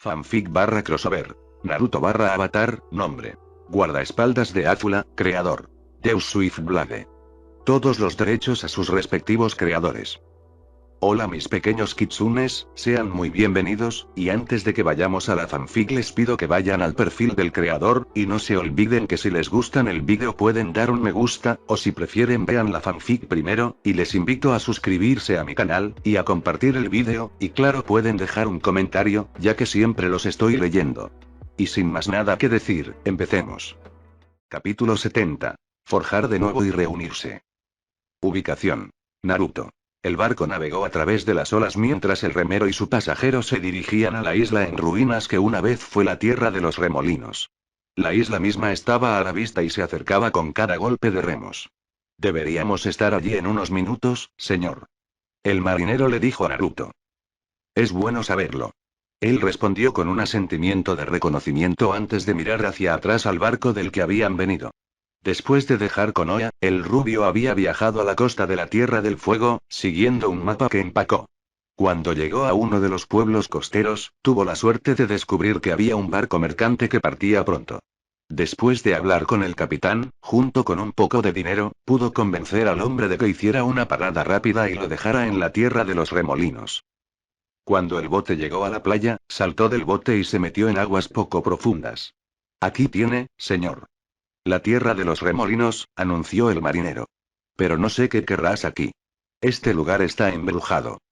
Fanfic/crossover. Naruto/Avatar, nombre. Guardaespaldas de Azula, creador. Deus Swiftblade. Todos los derechos a sus respectivos creadores. Hola mis pequeños kitsunes, sean muy bienvenidos, y antes de que vayamos a la fanfic les pido que vayan al perfil del creador, y no se olviden que si les gustan el vídeo pueden dar un me gusta, o si prefieren vean la fanfic primero, y les invito a suscribirse a mi canal, y a compartir el vídeo, y claro pueden dejar un comentario, ya que siempre los estoy leyendo. Y sin más nada que decir, empecemos. Capítulo 70. Forjar de nuevo y reunirse. Ubicación. Naruto. El barco navegó a través de las olas mientras el remero y su pasajero se dirigían a la isla en ruinas que una vez fue la tierra de los remolinos. La isla misma estaba a la vista y se acercaba con cada golpe de remos. Deberíamos estar allí en unos minutos, señor. El marinero le dijo a Naruto. Es bueno saberlo. Él respondió con un asentimiento de reconocimiento antes de mirar hacia atrás al barco del que habían venido. Después de dejar Konoha, el rubio había viajado a la costa de la Tierra del Fuego, siguiendo un mapa que empacó. Cuando llegó a uno de los pueblos costeros, tuvo la suerte de descubrir que había un barco mercante que partía pronto. Después de hablar con el capitán, junto con un poco de dinero, pudo convencer al hombre de que hiciera una parada rápida y lo dejara en la Tierra de los Remolinos. Cuando el bote llegó a la playa, saltó del bote y se metió en aguas poco profundas. Aquí tiene, señor. La tierra de los remolinos, anunció el marinero. Pero no sé qué querrás aquí. Este lugar está embrujado.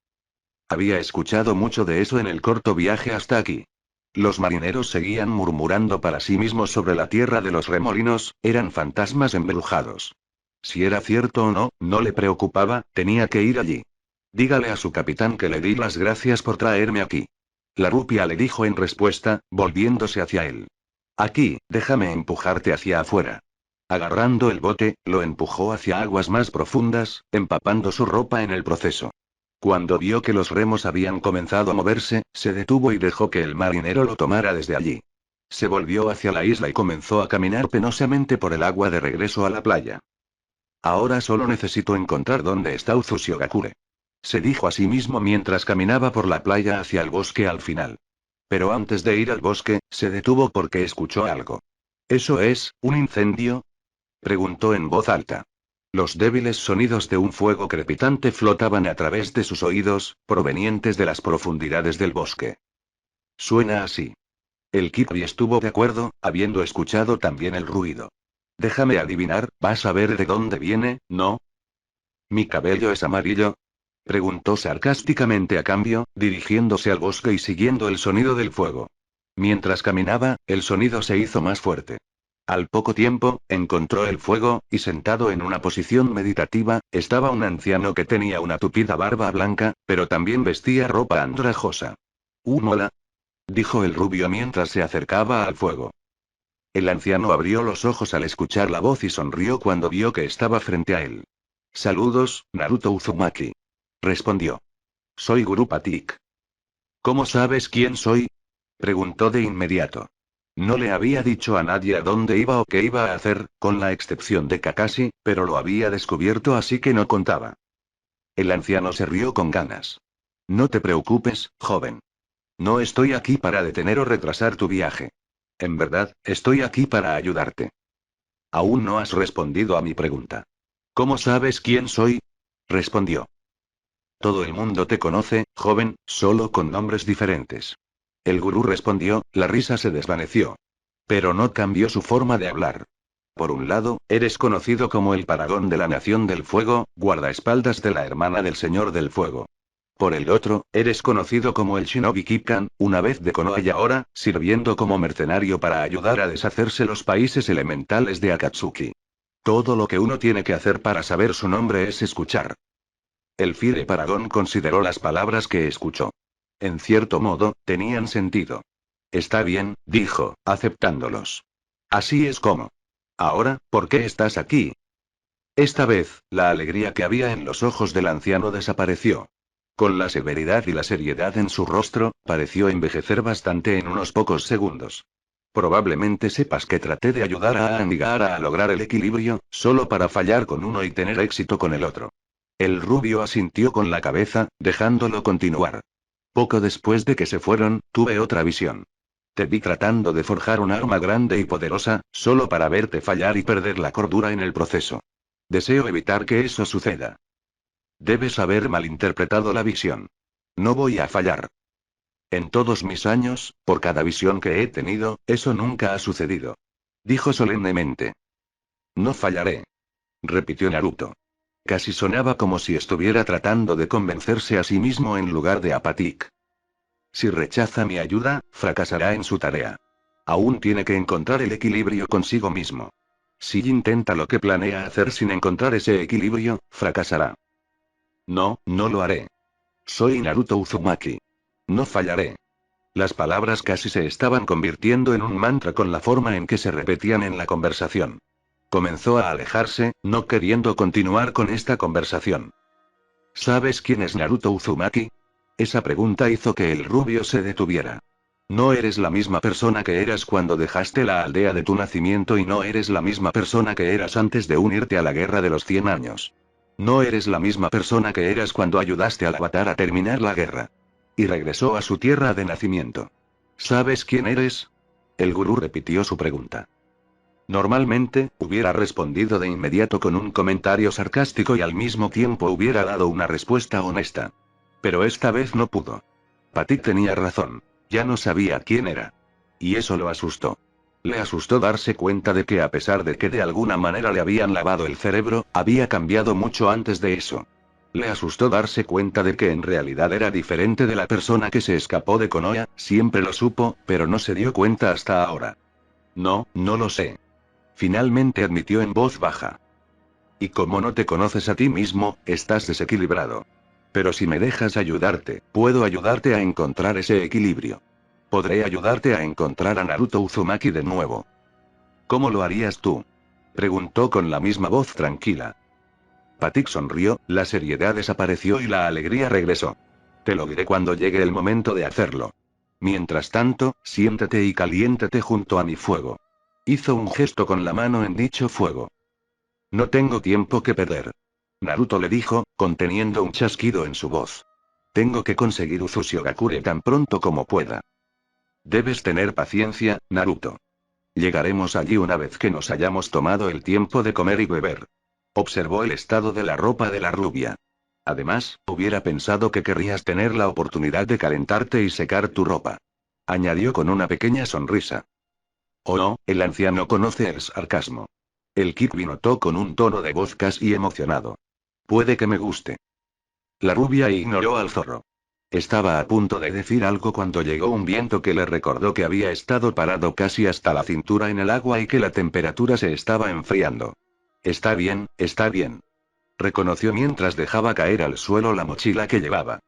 Había escuchado mucho de eso en el corto viaje hasta aquí. Los marineros seguían murmurando para sí mismos sobre la tierra de los remolinos, eran fantasmas embrujados. Si era cierto o no, no le preocupaba, tenía que ir allí. Dígale a su capitán que le di las gracias por traerme aquí. La rupia le dijo en respuesta, volviéndose hacia él. Aquí, déjame empujarte hacia afuera. Agarrando el bote, lo empujó hacia aguas más profundas, empapando su ropa en el proceso. Cuando vio que los remos habían comenzado a moverse, se detuvo y dejó que el marinero lo tomara desde allí. Se volvió hacia la isla y comenzó a caminar penosamente por el agua de regreso a la playa. Ahora solo necesito encontrar dónde está Uzushigakure. Se dijo a sí mismo mientras caminaba por la playa hacia el bosque al final. Pero antes de ir al bosque, se detuvo porque escuchó algo. ¿Eso es, un incendio? Preguntó en voz alta. Los débiles sonidos de un fuego crepitante flotaban a través de sus oídos, provenientes de las profundidades del bosque. Suena así. El Kirby estuvo de acuerdo, habiendo escuchado también el ruido. Déjame adivinar, ¿vas a ver de dónde viene, no? ¿Mi cabello es amarillo? Preguntó sarcásticamente a cambio, dirigiéndose al bosque y siguiendo el sonido del fuego. Mientras caminaba, el sonido se hizo más fuerte. Al poco tiempo, encontró el fuego, y sentado en una posición meditativa, estaba un anciano que tenía una tupida barba blanca, pero también vestía ropa andrajosa. Mola, dijo el rubio mientras se acercaba al fuego. El anciano abrió los ojos al escuchar la voz y sonrió cuando vio que estaba frente a él. Saludos, Naruto Uzumaki. Respondió. Soy Guru Patik. ¿Cómo sabes quién soy? Preguntó de inmediato. No le había dicho a nadie a dónde iba o qué iba a hacer, con la excepción de Kakashi, pero lo había descubierto así que no contaba. El anciano se rió con ganas. No te preocupes, joven. No estoy aquí para detener o retrasar tu viaje. En verdad, estoy aquí para ayudarte. Aún no has respondido a mi pregunta. ¿Cómo sabes quién soy? Respondió. Todo el mundo te conoce, joven, solo con nombres diferentes. El gurú respondió, la risa se desvaneció. Pero no cambió su forma de hablar. Por un lado, eres conocido como el Paragón de la Nación del Fuego, guardaespaldas de la hermana del Señor del Fuego. Por el otro, eres conocido como el Shinobi Kipkan, una vez de Konoha y ahora, sirviendo como mercenario para ayudar a deshacerse los países elementales de Akatsuki. Todo lo que uno tiene que hacer para saber su nombre es escuchar. El Fire Paragón consideró las palabras que escuchó. En cierto modo, tenían sentido. Está bien, dijo, aceptándolos. Así es como. Ahora, ¿por qué estás aquí? Esta vez, la alegría que había en los ojos del anciano desapareció. Con la severidad y la seriedad en su rostro, pareció envejecer bastante en unos pocos segundos. Probablemente sepas que traté de ayudar a Anigara a lograr el equilibrio, solo para fallar con uno y tener éxito con el otro. El rubio asintió con la cabeza, dejándolo continuar. Poco después de que se fueron, tuve otra visión. Te vi tratando de forjar un arma grande y poderosa, solo para verte fallar y perder la cordura en el proceso. Deseo evitar que eso suceda. Debes haber malinterpretado la visión. No voy a fallar. En todos mis años, por cada visión que he tenido, eso nunca ha sucedido. Dijo solemnemente. No fallaré. Repitió Naruto. Casi sonaba como si estuviera tratando de convencerse a sí mismo en lugar de a Patik. Si rechaza mi ayuda, fracasará en su tarea. Aún tiene que encontrar el equilibrio consigo mismo. Si intenta lo que planea hacer sin encontrar ese equilibrio, fracasará. No, no lo haré. Soy Naruto Uzumaki. No fallaré. Las palabras casi se estaban convirtiendo en un mantra con la forma en que se repetían en la conversación. Comenzó a alejarse, no queriendo continuar con esta conversación. ¿Sabes quién es Naruto Uzumaki? Esa pregunta hizo que el rubio se detuviera. No eres la misma persona que eras cuando dejaste la aldea de tu nacimiento y no eres la misma persona que eras antes de unirte a la guerra de los 100 años. No eres la misma persona que eras cuando ayudaste al Avatar a terminar la guerra. Y regresó a su tierra de nacimiento. ¿Sabes quién eres? El gurú repitió su pregunta. Normalmente, hubiera respondido de inmediato con un comentario sarcástico y al mismo tiempo hubiera dado una respuesta honesta. Pero esta vez no pudo. Patik tenía razón. Ya no sabía quién era. Y eso lo asustó. Le asustó darse cuenta de que a pesar de que de alguna manera le habían lavado el cerebro, había cambiado mucho antes de eso. Le asustó darse cuenta de que en realidad era diferente de la persona que se escapó de Konoha, siempre lo supo, pero no se dio cuenta hasta ahora. No, no lo sé. Finalmente admitió en voz baja. Y como no te conoces a ti mismo, estás desequilibrado. Pero si me dejas ayudarte, puedo ayudarte a encontrar ese equilibrio. Podré ayudarte a encontrar a Naruto Uzumaki de nuevo. ¿Cómo lo harías tú? Preguntó con la misma voz tranquila. Patik sonrió, la seriedad desapareció y la alegría regresó. Te lo diré cuando llegue el momento de hacerlo. Mientras tanto, siéntate y caliéntate junto a mi fuego. Hizo un gesto con la mano en dicho fuego. No tengo tiempo que perder. Naruto le dijo, conteniendo un chasquido en su voz. Tengo que conseguir Uzushiogakure tan pronto como pueda. Debes tener paciencia, Naruto. Llegaremos allí una vez que nos hayamos tomado el tiempo de comer y beber. Observó el estado de la ropa de la rubia. Además, hubiera pensado que querrías tener la oportunidad de calentarte y secar tu ropa. Añadió con una pequeña sonrisa. Oh no, el anciano conoce el sarcasmo. El Kikbi notó con un tono de voz casi emocionado. Puede que me guste. La rubia ignoró al zorro. Estaba a punto de decir algo cuando llegó un viento que le recordó que había estado parado casi hasta la cintura en el agua y que la temperatura se estaba enfriando. Está bien, reconoció mientras dejaba caer al suelo la mochila que llevaba.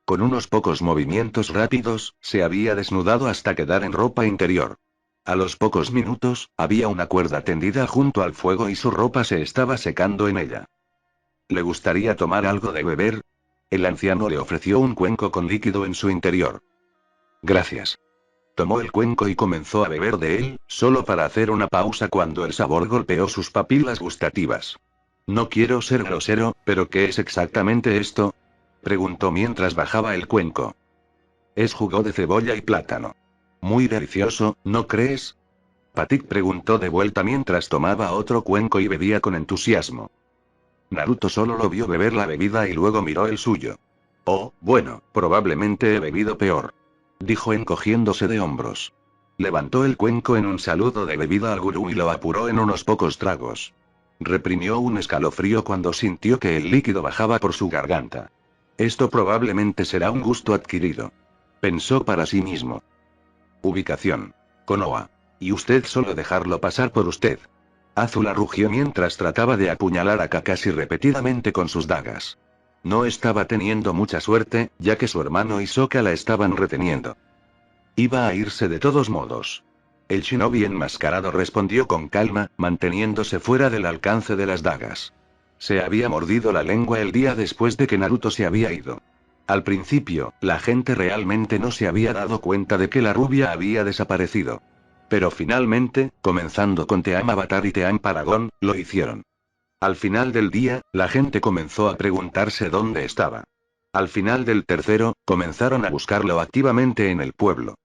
Con unos pocos movimientos rápidos, se había desnudado hasta quedar en ropa interior. A los pocos minutos, había una cuerda tendida junto al fuego y su ropa se estaba secando en ella. ¿Le gustaría tomar algo de beber? El anciano le ofreció un cuenco con líquido en su interior. Gracias. Tomó el cuenco y comenzó a beber de él, solo para hacer una pausa cuando el sabor golpeó sus papilas gustativas. No quiero ser grosero, pero ¿qué es exactamente esto? Preguntó mientras bajaba el cuenco. Es jugo de cebolla y plátano. Muy delicioso, ¿no crees? Patik preguntó de vuelta mientras tomaba otro cuenco y bebía con entusiasmo. Naruto solo lo vio beber la bebida y luego miró el suyo. Oh, bueno, probablemente he bebido peor. Dijo encogiéndose de hombros. Levantó el cuenco en un saludo de bebida al gurú y lo apuró en unos pocos tragos. Reprimió un escalofrío cuando sintió que el líquido bajaba por su garganta. Esto probablemente será un gusto adquirido. Pensó para sí mismo. Ubicación. Konoha. Y usted solo dejarlo pasar por usted. Azula rugió mientras trataba de apuñalar a Kakashi repetidamente con sus dagas. No estaba teniendo mucha suerte, ya que su hermano y Sokka la estaban reteniendo. Iba a irse de todos modos. El shinobi enmascarado respondió con calma, manteniéndose fuera del alcance de las dagas. Se había mordido la lengua el día después de que Naruto se había ido. Al principio, la gente realmente no se había dado cuenta de que la rubia había desaparecido. Pero finalmente, comenzando con Team Avatar y Team Paragon, lo hicieron. Al final del día, la gente comenzó a preguntarse dónde estaba. Al final del tercero, comenzaron a buscarlo activamente en el pueblo.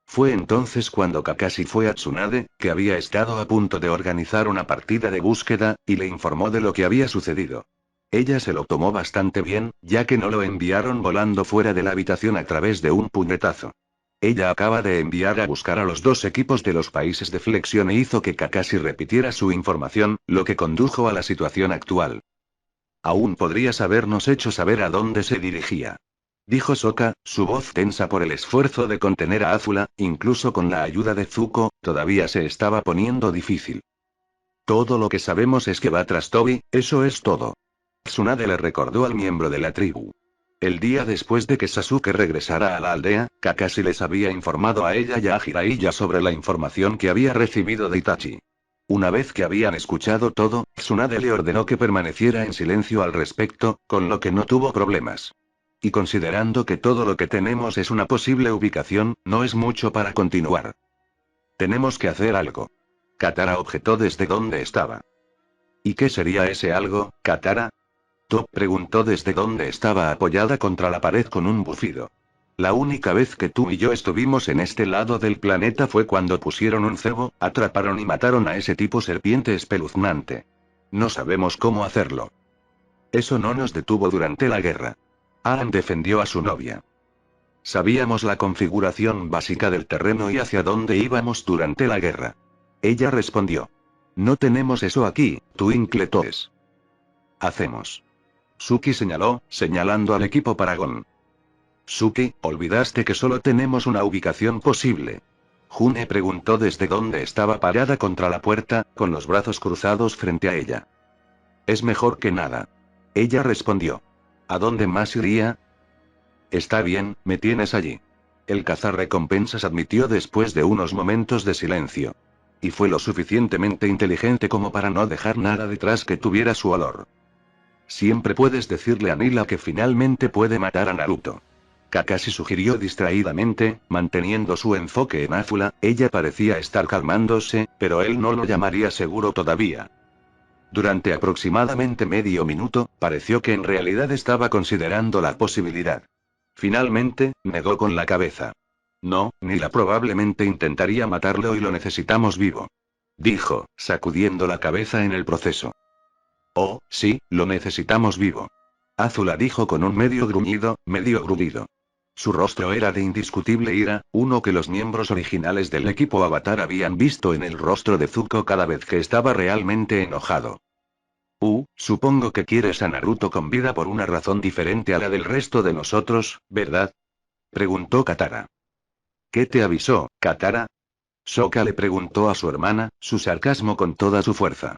Fue entonces cuando Kakashi fue a Tsunade, que había estado a punto de organizar una partida de búsqueda, y le informó de lo que había sucedido. Ella se lo tomó bastante bien, ya que no lo enviaron volando fuera de la habitación a través de un puñetazo. Ella acaba de enviar a buscar a los dos equipos de los países de flexión e hizo que Kakashi repitiera su información, lo que condujo a la situación actual. Aún podrías habernos hecho saber a dónde se dirigía. Dijo Sokka, su voz tensa por el esfuerzo de contener a Azula, incluso con la ayuda de Zuko, todavía se estaba poniendo difícil. Todo lo que sabemos es que va tras Tobi, eso es todo. Tsunade le recordó al miembro de la tribu. El día después de que Sasuke regresara a la aldea, Kakashi les había informado a ella y a Jiraiya sobre la información que había recibido de Itachi. Una vez que habían escuchado todo, Tsunade le ordenó que permaneciera en silencio al respecto, con lo que no tuvo problemas. Y considerando que todo lo que tenemos es una posible ubicación, no es mucho para continuar. Tenemos que hacer algo. Katara objetó desde donde estaba. ¿Y qué sería ese algo, Katara? Top preguntó desde donde estaba apoyada contra la pared con un bufido. La única vez que tú y yo estuvimos en este lado del planeta fue cuando pusieron un cebo, atraparon y mataron a ese tipo serpiente espeluznante. No sabemos cómo hacerlo. Eso no nos detuvo durante la guerra. Aang defendió a su novia. Sabíamos la configuración básica del terreno y hacia dónde íbamos durante la guerra. Ella respondió. No tenemos eso aquí, Twinkle-Toes. Hacemos. Suki señaló, señalando al equipo Paragon. Suki, olvidaste que solo tenemos una ubicación posible. June preguntó desde dónde estaba parada contra la puerta, con los brazos cruzados frente a ella. Es mejor que nada. Ella respondió. ¿A dónde más iría? Está bien, me tienes allí. El cazarrecompensas admitió después de unos momentos de silencio. Y fue lo suficientemente inteligente como para no dejar nada detrás que tuviera su olor. Siempre puedes decirle a Nila que finalmente puede matar a Naruto. Kakashi sugirió distraídamente, manteniendo su enfoque en Azula, ella parecía estar calmándose, pero él no lo llamaría seguro todavía. Durante aproximadamente medio minuto, pareció que en realidad estaba considerando la posibilidad. Finalmente, negó con la cabeza. No, Nila probablemente intentaría matarlo y lo necesitamos vivo. Dijo, sacudiendo la cabeza en el proceso. Oh, sí, lo necesitamos vivo. Azula dijo con un medio gruñido, medio grudido. Su rostro era de indiscutible ira, uno que los miembros originales del equipo Avatar habían visto en el rostro de Zuko cada vez que estaba realmente enojado. Supongo que quieres a Naruto con vida por una razón diferente a la del resto de nosotros, ¿verdad? Preguntó Katara. ¿Qué te avisó, Katara? Sokka le preguntó a su hermana, su sarcasmo con toda su fuerza.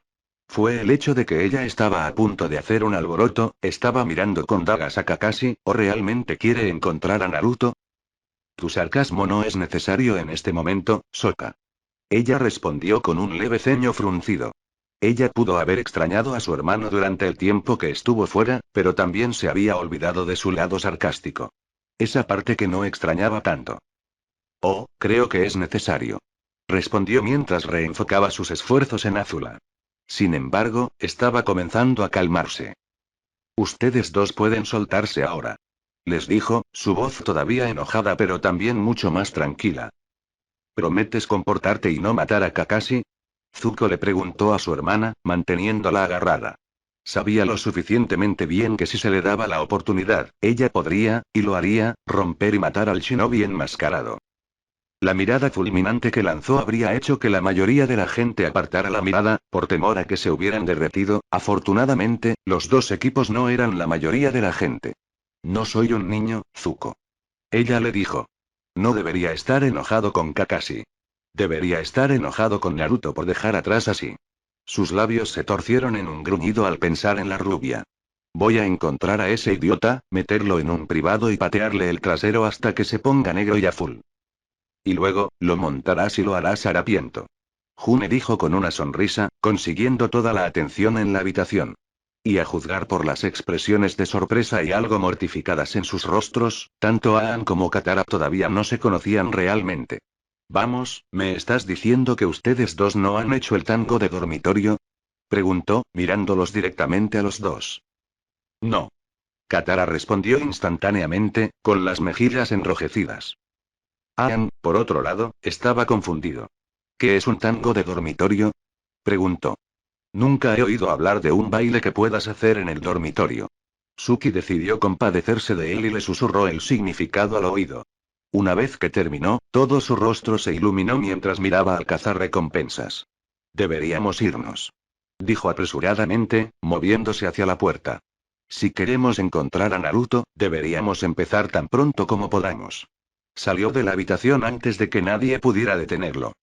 ¿Fue el hecho de que ella estaba a punto de hacer un alboroto, estaba mirando con dagas a Kakashi, o realmente quiere encontrar a Naruto? Tu sarcasmo no es necesario en este momento, Sokka. Ella respondió con un leve ceño fruncido. Ella pudo haber extrañado a su hermano durante el tiempo que estuvo fuera, pero también se había olvidado de su lado sarcástico. Esa parte que no extrañaba tanto. Oh, creo que es necesario. Respondió mientras reenfocaba sus esfuerzos en Azula. Sin embargo, estaba comenzando a calmarse. Ustedes dos pueden soltarse ahora. Les dijo, su voz todavía enojada pero también mucho más tranquila. ¿Prometes comportarte y no matar a Kakashi? Zuko le preguntó a su hermana, manteniéndola agarrada. Sabía lo suficientemente bien que si se le daba la oportunidad, ella podría, y lo haría, romper y matar al shinobi enmascarado. La mirada fulminante que lanzó habría hecho que la mayoría de la gente apartara la mirada, por temor a que se hubieran derretido. Afortunadamente, los dos equipos no eran la mayoría de la gente. No soy un niño, Zuko. Ella le dijo. No debería estar enojado con Kakashi. Debería estar enojado con Naruto por dejar atrás así. Sus labios se torcieron en un gruñido al pensar en la rubia. Voy a encontrar a ese idiota, meterlo en un privado y patearle el trasero hasta que se ponga negro y azul. Y luego, lo montarás y lo harás harapiento. June dijo con una sonrisa, consiguiendo toda la atención en la habitación. Y a juzgar por las expresiones de sorpresa y algo mortificadas en sus rostros, tanto Aang como Katara todavía no se conocían realmente. Vamos, ¿me estás diciendo que ustedes dos no han hecho el tango de dormitorio? Preguntó, mirándolos directamente a los dos. No. Katara respondió instantáneamente, con las mejillas enrojecidas. Aang, por otro lado, estaba confundido. ¿Qué es un tango de dormitorio? Preguntó. Nunca he oído hablar de un baile que puedas hacer en el dormitorio. Suki decidió compadecerse de él y le susurró el significado al oído. Una vez que terminó, todo su rostro se iluminó mientras miraba al cazarrecompensas. Deberíamos irnos. Dijo apresuradamente, moviéndose hacia la puerta. Si queremos encontrar a Naruto, deberíamos empezar tan pronto como podamos. Salió de la habitación antes de que nadie pudiera detenerlo.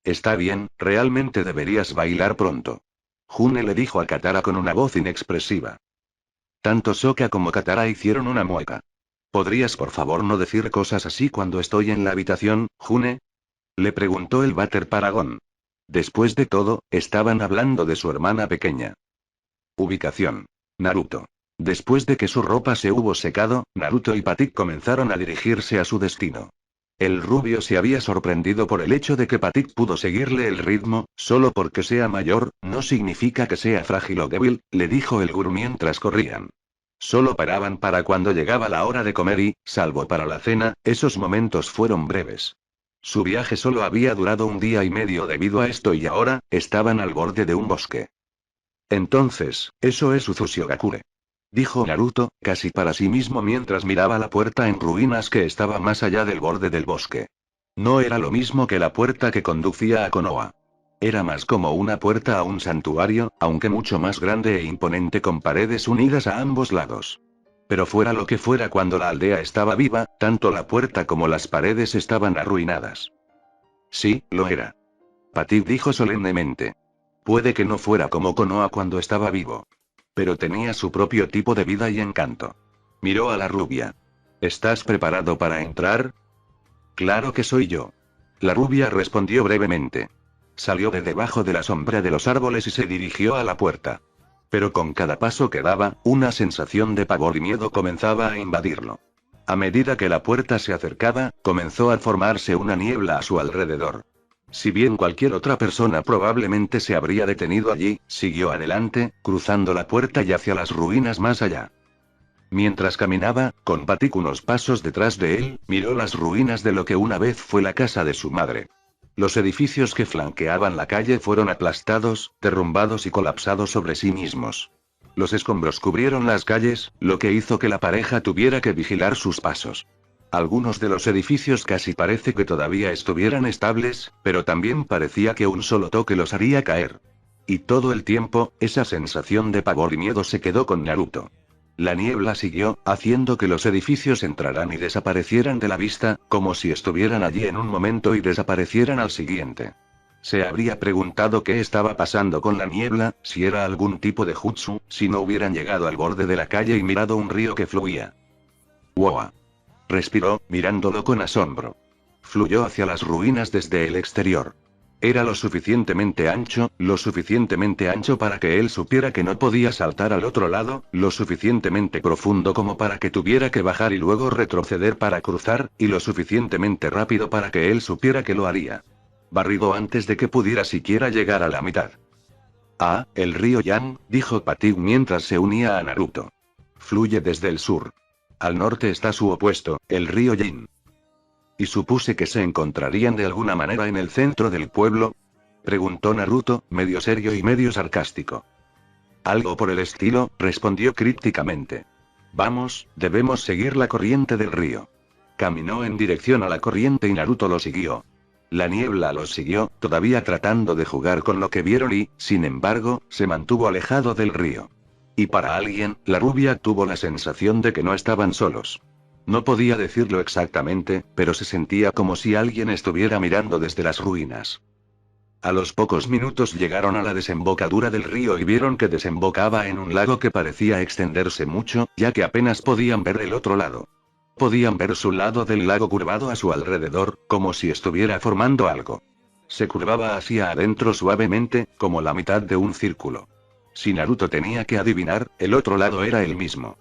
Está bien, realmente deberías bailar pronto. June le dijo a Katara con una voz inexpresiva. Tanto Sokka como Katara hicieron una mueca. ¿Podrías por favor no decir cosas así cuando estoy en la habitación, June? Le preguntó el Váter Paragón. Después de todo, estaban hablando de su hermana pequeña. Ubicación. Naruto. Después de que su ropa se hubo secado, Naruto y Patik comenzaron a dirigirse a su destino. El rubio se había sorprendido por el hecho de que Patik pudo seguirle el ritmo, solo porque sea mayor, no significa que sea frágil o débil, le dijo el gurú mientras corrían. Solo paraban para cuando llegaba la hora de comer y, salvo para la cena, esos momentos fueron breves. Su viaje solo había durado un día y medio debido a esto y ahora, estaban al borde de un bosque. Entonces, eso es Uzushiogakure. Dijo Naruto, casi para sí mismo mientras miraba la puerta en ruinas que estaba más allá del borde del bosque. No era lo mismo que la puerta que conducía a Konoha. Era más como una puerta a un santuario, aunque mucho más grande e imponente con paredes unidas a ambos lados. Pero fuera lo que fuera cuando la aldea estaba viva, tanto la puerta como las paredes estaban arruinadas. Sí, lo era. Patik dijo solemnemente. Puede que no fuera como Konoha cuando estaba vivo. Pero tenía su propio tipo de vida y encanto. Miró a la rubia. ¿Estás preparado para entrar? Claro que soy yo. La rubia respondió brevemente. Salió de debajo de la sombra de los árboles y se dirigió a la puerta. Pero con cada paso que daba, una sensación de pavor y miedo comenzaba a invadirlo. A medida que la puerta se acercaba, comenzó a formarse una niebla a su alrededor. Si bien cualquier otra persona probablemente se habría detenido allí, siguió adelante, cruzando la puerta y hacia las ruinas más allá. Mientras caminaba, con Patik unos pasos detrás de él, miró las ruinas de lo que una vez fue la casa de su madre. Los edificios que flanqueaban la calle fueron aplastados, derrumbados y colapsados sobre sí mismos. Los escombros cubrieron las calles, lo que hizo que la pareja tuviera que vigilar sus pasos. Algunos de los edificios casi parece que todavía estuvieran estables, pero también parecía que un solo toque los haría caer. Y todo el tiempo, esa sensación de pavor y miedo se quedó con Naruto. La niebla siguió, haciendo que los edificios entraran y desaparecieran de la vista, como si estuvieran allí en un momento y desaparecieran al siguiente. Se habría preguntado qué estaba pasando con la niebla, si era algún tipo de jutsu, si no hubieran llegado al borde de la calle y mirado un río que fluía. ¡Wow! Respiró, mirándolo con asombro. Fluyó hacia las ruinas desde el exterior. Era lo suficientemente ancho para que él supiera que no podía saltar al otro lado, lo suficientemente profundo como para que tuviera que bajar y luego retroceder para cruzar, y lo suficientemente rápido para que él supiera que lo haría. Barrido antes de que pudiera siquiera llegar a la mitad. Ah, el río Yan, dijo Patik mientras se unía a Naruto. Fluye desde el sur. Al norte está su opuesto, el río Jin. ¿Y supuse que se encontrarían de alguna manera en el centro del pueblo? Preguntó Naruto, medio serio y medio sarcástico. Algo por el estilo, respondió crípticamente. Vamos, debemos seguir la corriente del río. Caminó en dirección a la corriente y Naruto lo siguió. La niebla los siguió, todavía tratando de jugar con lo que vieron y, sin embargo, se mantuvo alejado del río. Y para alguien, la rubia tuvo la sensación de que no estaban solos. No podía decirlo exactamente, pero se sentía como si alguien estuviera mirando desde las ruinas. A los pocos minutos llegaron a la desembocadura del río y vieron que desembocaba en un lago que parecía extenderse mucho, ya que apenas podían ver el otro lado. Podían ver su lado del lago curvado a su alrededor, como si estuviera formando algo. Se curvaba hacia adentro suavemente, como la mitad de un círculo. Si Naruto tenía que adivinar, el otro lado era el mismo.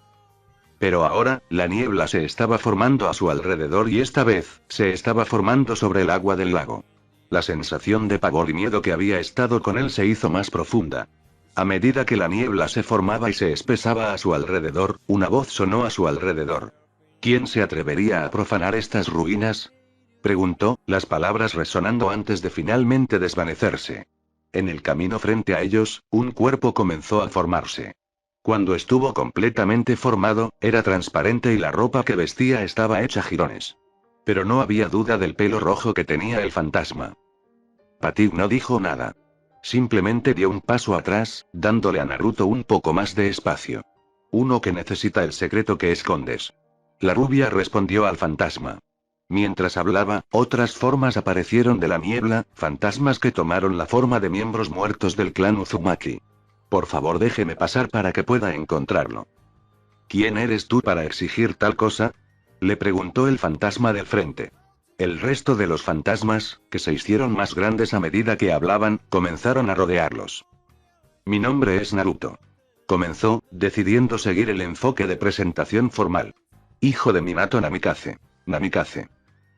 Pero ahora, la niebla se estaba formando a su alrededor y esta vez, se estaba formando sobre el agua del lago. La sensación de pavor y miedo que había estado con él se hizo más profunda. A medida que la niebla se formaba y se espesaba a su alrededor, una voz sonó a su alrededor. ¿Quién se atrevería a profanar estas ruinas? Preguntó, las palabras resonando antes de finalmente desvanecerse. En el camino frente a ellos, un cuerpo comenzó a formarse. Cuando estuvo completamente formado, era transparente y la ropa que vestía estaba hecha jirones. Pero no había duda del pelo rojo que tenía el fantasma. Patig no dijo nada. Simplemente dio un paso atrás, dándole a Naruto un poco más de espacio. Uno que necesita el secreto que escondes. La rubia respondió al fantasma. Mientras hablaba, otras formas aparecieron de la niebla, fantasmas que tomaron la forma de miembros muertos del clan Uzumaki. Por favor, déjeme pasar para que pueda encontrarlo. ¿Quién eres tú para exigir tal cosa? Le preguntó el fantasma del frente. El resto de los fantasmas, que se hicieron más grandes a medida que hablaban, comenzaron a rodearlos. Mi nombre es Naruto. Comenzó, decidiendo seguir el enfoque de presentación formal. Hijo de Minato Namikaze. Namikaze.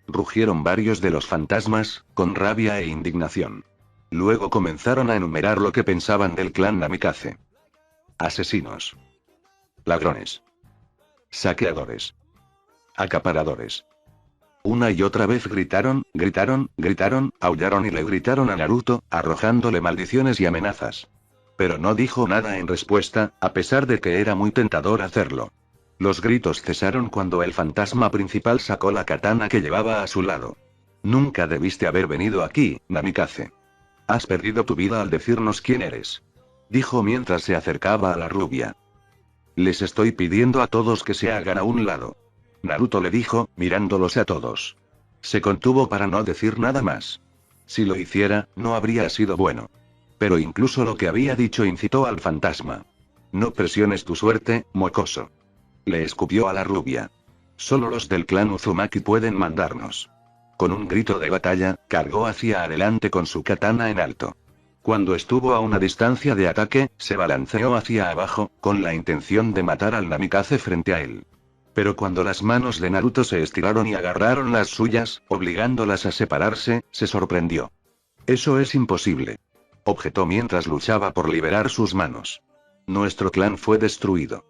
Rugieron varios de los fantasmas, con rabia e indignación. Luego comenzaron a enumerar lo que pensaban del clan Namikaze. Asesinos. Ladrones. Saqueadores. Acaparadores. Una y otra vez gritaron, aullaron y le gritaron a Naruto, arrojándole maldiciones y amenazas. Pero no dijo nada en respuesta, a pesar de que era muy tentador hacerlo. Los gritos cesaron cuando el fantasma principal sacó la katana que llevaba a su lado. Nunca debiste haber venido aquí, Namikaze. Has perdido tu vida al decirnos quién eres. Dijo mientras se acercaba a la rubia. Les estoy pidiendo a todos que se hagan a un lado. Naruto le dijo, mirándolos a todos. Se contuvo para no decir nada más. Si lo hiciera, no habría sido bueno. Pero incluso lo que había dicho incitó al fantasma. No presiones tu suerte, mocoso. Le escupió a la rubia. Solo los del clan Uzumaki pueden mandarnos. Con un grito de batalla, cargó hacia adelante con su katana en alto. Cuando estuvo a una distancia de ataque, se balanceó hacia abajo, con la intención de matar al Namikaze frente a él. Pero cuando las manos de Naruto se estiraron y agarraron las suyas, obligándolas a separarse, se sorprendió. Eso es imposible. Objetó mientras luchaba por liberar sus manos. Nuestro clan fue destruido.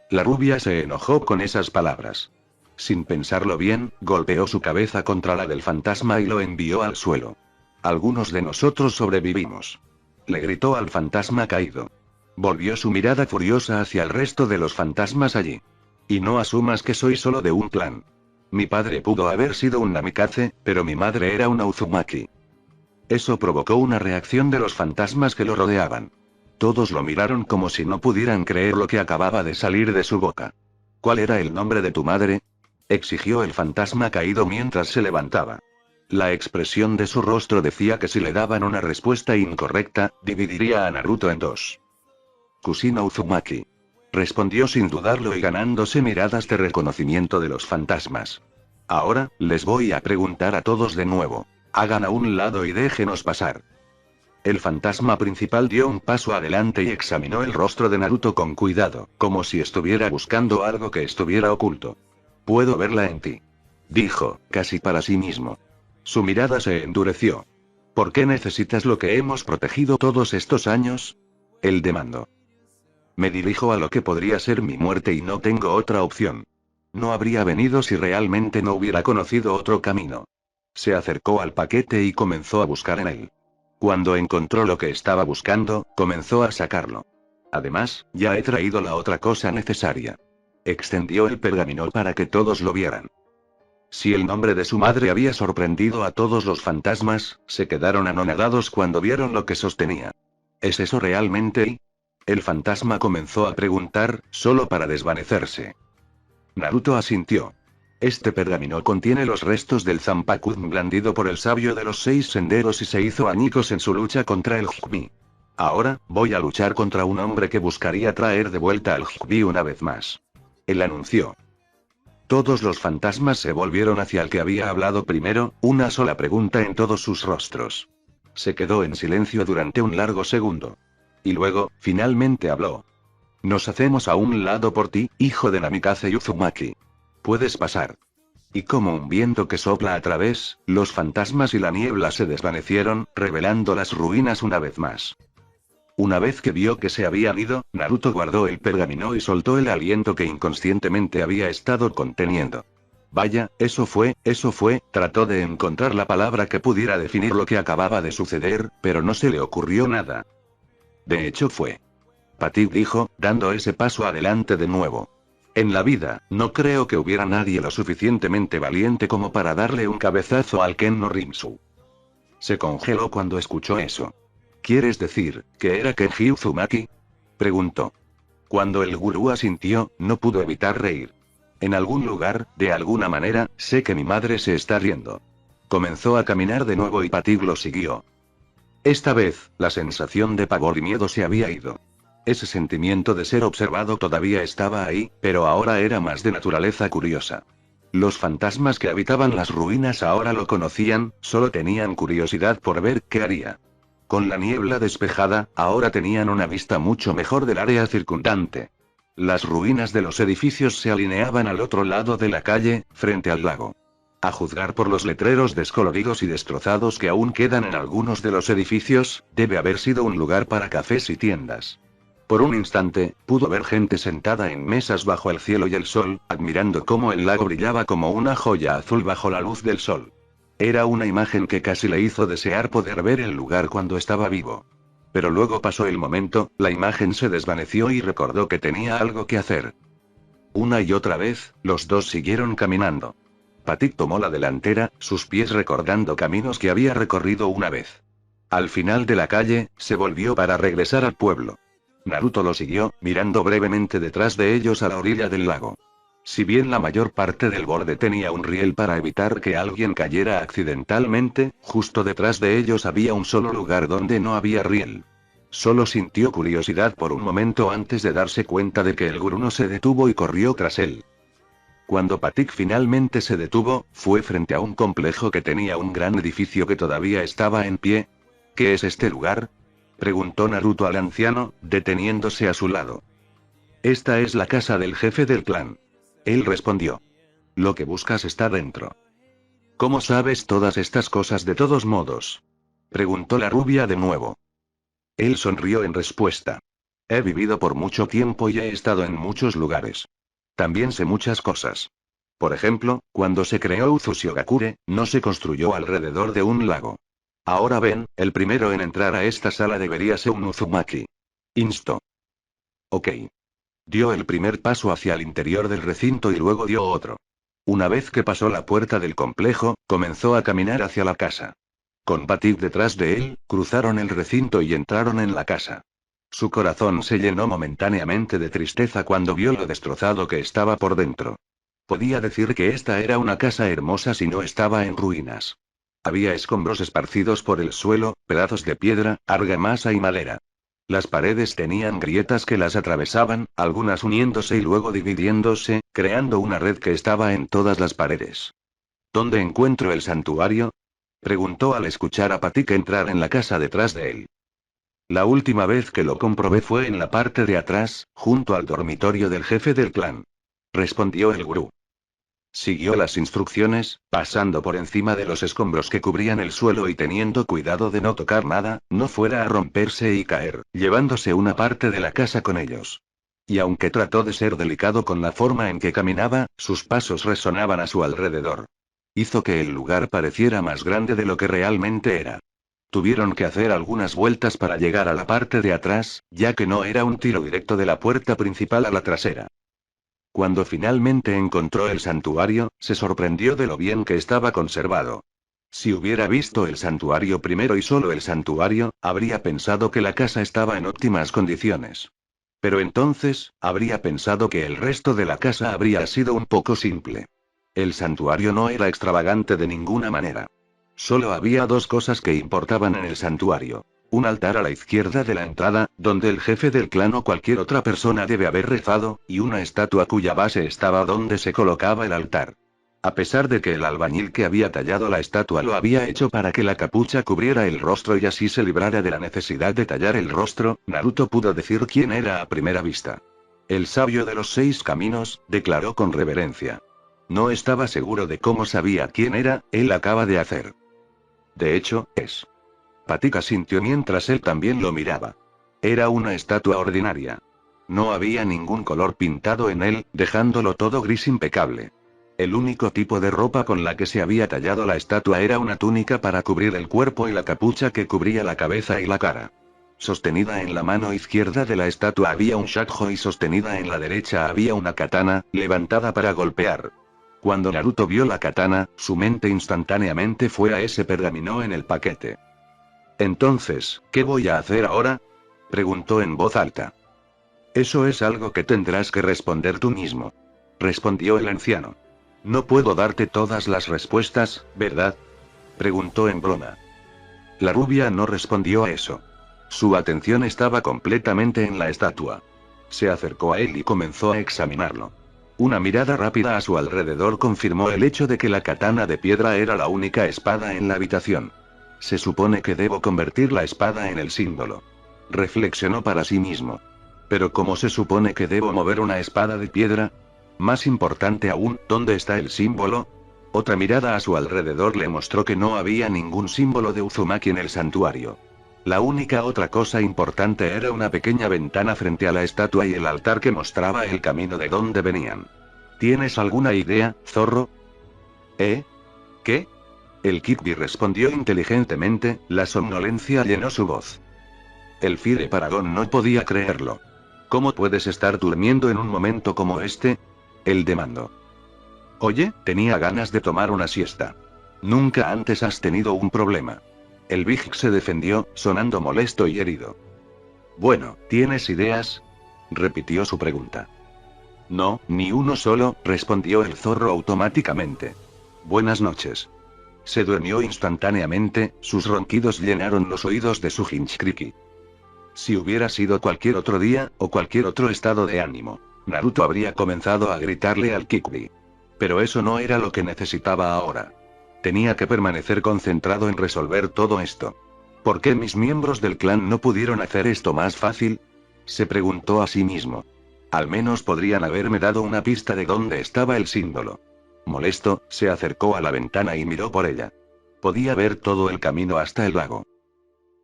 La rubia se enojó con esas palabras. Sin pensarlo bien, golpeó su cabeza contra la del fantasma y lo envió al suelo. Algunos de nosotros sobrevivimos. Le gritó al fantasma caído. Volvió su mirada furiosa hacia el resto de los fantasmas allí. Y no asumas que soy solo de un clan. Mi padre pudo haber sido un Namikaze, pero mi madre era una Uzumaki. Eso provocó una reacción de los fantasmas que lo rodeaban. Todos lo miraron como si no pudieran creer lo que acababa de salir de su boca. ¿Cuál era el nombre de tu madre? Exigió el fantasma caído mientras se levantaba. La expresión de su rostro decía que si le daban una respuesta incorrecta, dividiría a Naruto en dos. Kusino Uzumaki. Respondió sin dudarlo y ganándose miradas de reconocimiento de los fantasmas. Ahora, les voy a preguntar a todos de nuevo. Hagan a un lado y déjenos pasar. El fantasma principal dio un paso adelante y examinó el rostro de Naruto con cuidado, como si estuviera buscando algo que estuviera oculto. Puedo verla en ti. Dijo, casi para sí mismo. Su mirada se endureció. ¿Por qué necesitas lo que hemos protegido todos estos años? Él demandó. Me dirijo a lo que podría ser mi muerte y no tengo otra opción. No habría venido si realmente no hubiera conocido otro camino. Se acercó al paquete y comenzó a buscar en él. Cuando encontró lo que estaba buscando, comenzó a sacarlo. Además, ya he traído la otra cosa necesaria. Extendió el pergamino para que todos lo vieran. Si el nombre de su madre había sorprendido a todos los fantasmas, se quedaron anonadados cuando vieron lo que sostenía. ¿Es eso realmente? El fantasma comenzó a preguntar, solo para desvanecerse. Naruto asintió. Este pergamino contiene los restos del Zanpakuzen blandido por el sabio de los 6 senderos y se hizo añicos en su lucha contra el Hokbi. Ahora, voy a luchar contra un hombre que buscaría traer de vuelta al Hokbi una vez más. Él anunció. Todos los fantasmas se volvieron hacia el que había hablado primero, una sola pregunta en todos sus rostros. Se quedó en silencio durante un largo segundo. Y luego, finalmente habló. Nos hacemos a un lado por ti, hijo de Namikaze Uzumaki. Puedes pasar. Y como un viento que sopla a través, los fantasmas y la niebla se desvanecieron, revelando las ruinas una vez más. Una vez que vio que se habían ido, Naruto guardó el pergamino y soltó el aliento que inconscientemente había estado conteniendo. Vaya, eso fue, trató de encontrar la palabra que pudiera definir lo que acababa de suceder, pero no se le ocurrió nada. De hecho fue. Patik dijo, dando ese paso adelante de nuevo. En la vida, no creo que hubiera nadie lo suficientemente valiente como para darle un cabezazo al Ken no Rinsu. Se congeló cuando escuchó eso. ¿Quieres decir, que era Kenji Uzumaki? Preguntó. Cuando el gurú asintió, no pudo evitar reír. En algún lugar, de alguna manera, sé que mi madre se está riendo. Comenzó a caminar de nuevo y Patik lo siguió. Esta vez, la sensación de pavor y miedo se había ido. Ese sentimiento de ser observado todavía estaba ahí, pero ahora era más de naturaleza curiosa. Los fantasmas que habitaban las ruinas ahora lo conocían, solo tenían curiosidad por ver qué haría. Con la niebla despejada, ahora tenían una vista mucho mejor del área circundante. Las ruinas de los edificios se alineaban al otro lado de la calle, frente al lago. A juzgar por los letreros descoloridos y destrozados que aún quedan en algunos de los edificios, debe haber sido un lugar para cafés y tiendas. Por un instante, pudo ver gente sentada en mesas bajo el cielo y el sol, admirando cómo el lago brillaba como una joya azul bajo la luz del sol. Era una imagen que casi le hizo desear poder ver el lugar cuando estaba vivo. Pero luego pasó el momento, la imagen se desvaneció y recordó que tenía algo que hacer. Una y otra vez, los dos siguieron caminando. Patik tomó la delantera, sus pies recordando caminos que había recorrido una vez. Al final de la calle, se volvió para regresar al pueblo. Naruto lo siguió, mirando brevemente detrás de ellos a la orilla del lago. Si bien la mayor parte del borde tenía un riel para evitar que alguien cayera accidentalmente, justo detrás de ellos había un solo lugar donde no había riel. Solo sintió curiosidad por un momento antes de darse cuenta de que el gurú no se detuvo y corrió tras él. Cuando Patik finalmente se detuvo, fue frente a un complejo que tenía un gran edificio que todavía estaba en pie. ¿Qué es este lugar?, preguntó Naruto al anciano, deteniéndose a su lado. Esta es la casa del jefe del clan. Él respondió. Lo que buscas está dentro. ¿Cómo sabes todas estas cosas de todos modos?, preguntó la rubia de nuevo. Él sonrió en respuesta. He vivido por mucho tiempo y he estado en muchos lugares. También sé muchas cosas. Por ejemplo, cuando se creó Uzushigakure, no se construyó alrededor de un lago. Ahora ven, el primero en entrar a esta sala debería ser un Uzumaki. Instó. Ok. Dio el primer paso hacia el interior del recinto y luego dio otro. Una vez que pasó la puerta del complejo, comenzó a caminar hacia la casa. Con Patik detrás de él, cruzaron el recinto y entraron en la casa. Su corazón se llenó momentáneamente de tristeza cuando vio lo destrozado que estaba por dentro. Podía decir que esta era una casa hermosa si no estaba en ruinas. Había escombros esparcidos por el suelo, pedazos de piedra, argamasa y madera. Las paredes tenían grietas que las atravesaban, algunas uniéndose y luego dividiéndose, creando una red que estaba en todas las paredes. ¿Dónde encuentro el santuario?, preguntó al escuchar a Patik entrar en la casa detrás de él. La última vez que lo comprobé fue en la parte de atrás, junto al dormitorio del jefe del clan, respondió el gurú. Siguió las instrucciones, pasando por encima de los escombros que cubrían el suelo y teniendo cuidado de no tocar nada, no fuera a romperse y caer, llevándose una parte de la casa con ellos. Y aunque trató de ser delicado con la forma en que caminaba, sus pasos resonaban a su alrededor. Hizo que el lugar pareciera más grande de lo que realmente era. Tuvieron que hacer algunas vueltas para llegar a la parte de atrás, ya que no era un tiro directo de la puerta principal a la trasera. Cuando finalmente encontró el santuario, se sorprendió de lo bien que estaba conservado. Si hubiera visto el santuario primero y solo el santuario, habría pensado que la casa estaba en óptimas condiciones. Pero entonces, habría pensado que el resto de la casa habría sido un poco simple. El santuario no era extravagante de ninguna manera. Solo había dos cosas que importaban en el santuario. Un altar a la izquierda de la entrada, donde el jefe del clan o cualquier otra persona debe haber rezado, y una estatua cuya base estaba donde se colocaba el altar. A pesar de que el albañil que había tallado la estatua lo había hecho para que la capucha cubriera el rostro y así se librara de la necesidad de tallar el rostro, Naruto pudo decir quién era a primera vista. El sabio de los 6 caminos, declaró con reverencia. No estaba seguro de cómo sabía quién era, él acaba de hacer. De hecho, es. Patik asintió mientras él también lo miraba. Era una estatua ordinaria. No había ningún color pintado en él, dejándolo todo gris impecable. El único tipo de ropa con la que se había tallado la estatua era una túnica para cubrir el cuerpo y la capucha que cubría la cabeza y la cara. Sostenida en la mano izquierda de la estatua había un shakujo y sostenida en la derecha había una katana, levantada para golpear. Cuando Naruto vio la katana, su mente instantáneamente fue a ese pergamino en el paquete. Entonces, ¿qué voy a hacer ahora?, preguntó en voz alta. Eso es algo que tendrás que responder tú mismo, respondió el anciano. No puedo darte todas las respuestas, ¿verdad?, preguntó en broma. La rubia no respondió a eso. Su atención estaba completamente en la estatua. Se acercó a él y comenzó a examinarlo. Una mirada rápida a su alrededor confirmó el hecho de que la katana de piedra era la única espada en la habitación. Se supone que debo convertir la espada en el símbolo, reflexionó para sí mismo. Pero ¿cómo se supone que debo mover una espada de piedra? Más importante aún, ¿dónde está el símbolo? Otra mirada a su alrededor le mostró que no había ningún símbolo de Uzumaki en el santuario. La única otra cosa importante era una pequeña ventana frente a la estatua y el altar que mostraba el camino de donde venían. ¿Tienes alguna idea, zorro? ¿Eh? ¿Qué? El Kikbi respondió inteligentemente, la somnolencia llenó su voz. El Fire Paragon no podía creerlo. ¿Cómo puedes estar durmiendo en un momento como este? Él demandó. Oye, tenía ganas de tomar una siesta. Nunca antes has tenido un problema. El Big se defendió, sonando molesto y herido. Bueno, ¿tienes ideas?, repitió su pregunta. No, ni uno solo, respondió el zorro automáticamente. Buenas noches. Se durmió instantáneamente, sus ronquidos llenaron los oídos de su Jinchuriki. Si hubiera sido cualquier otro día, o cualquier otro estado de ánimo, Naruto habría comenzado a gritarle al Kikbi. Pero eso no era lo que necesitaba ahora. Tenía que permanecer concentrado en resolver todo esto. ¿Por qué mis miembros del clan no pudieron hacer esto más fácil?, se preguntó a sí mismo. Al menos podrían haberme dado una pista de dónde estaba el símbolo. Molesto, se acercó a la ventana y miró por ella. Podía ver todo el camino hasta el lago.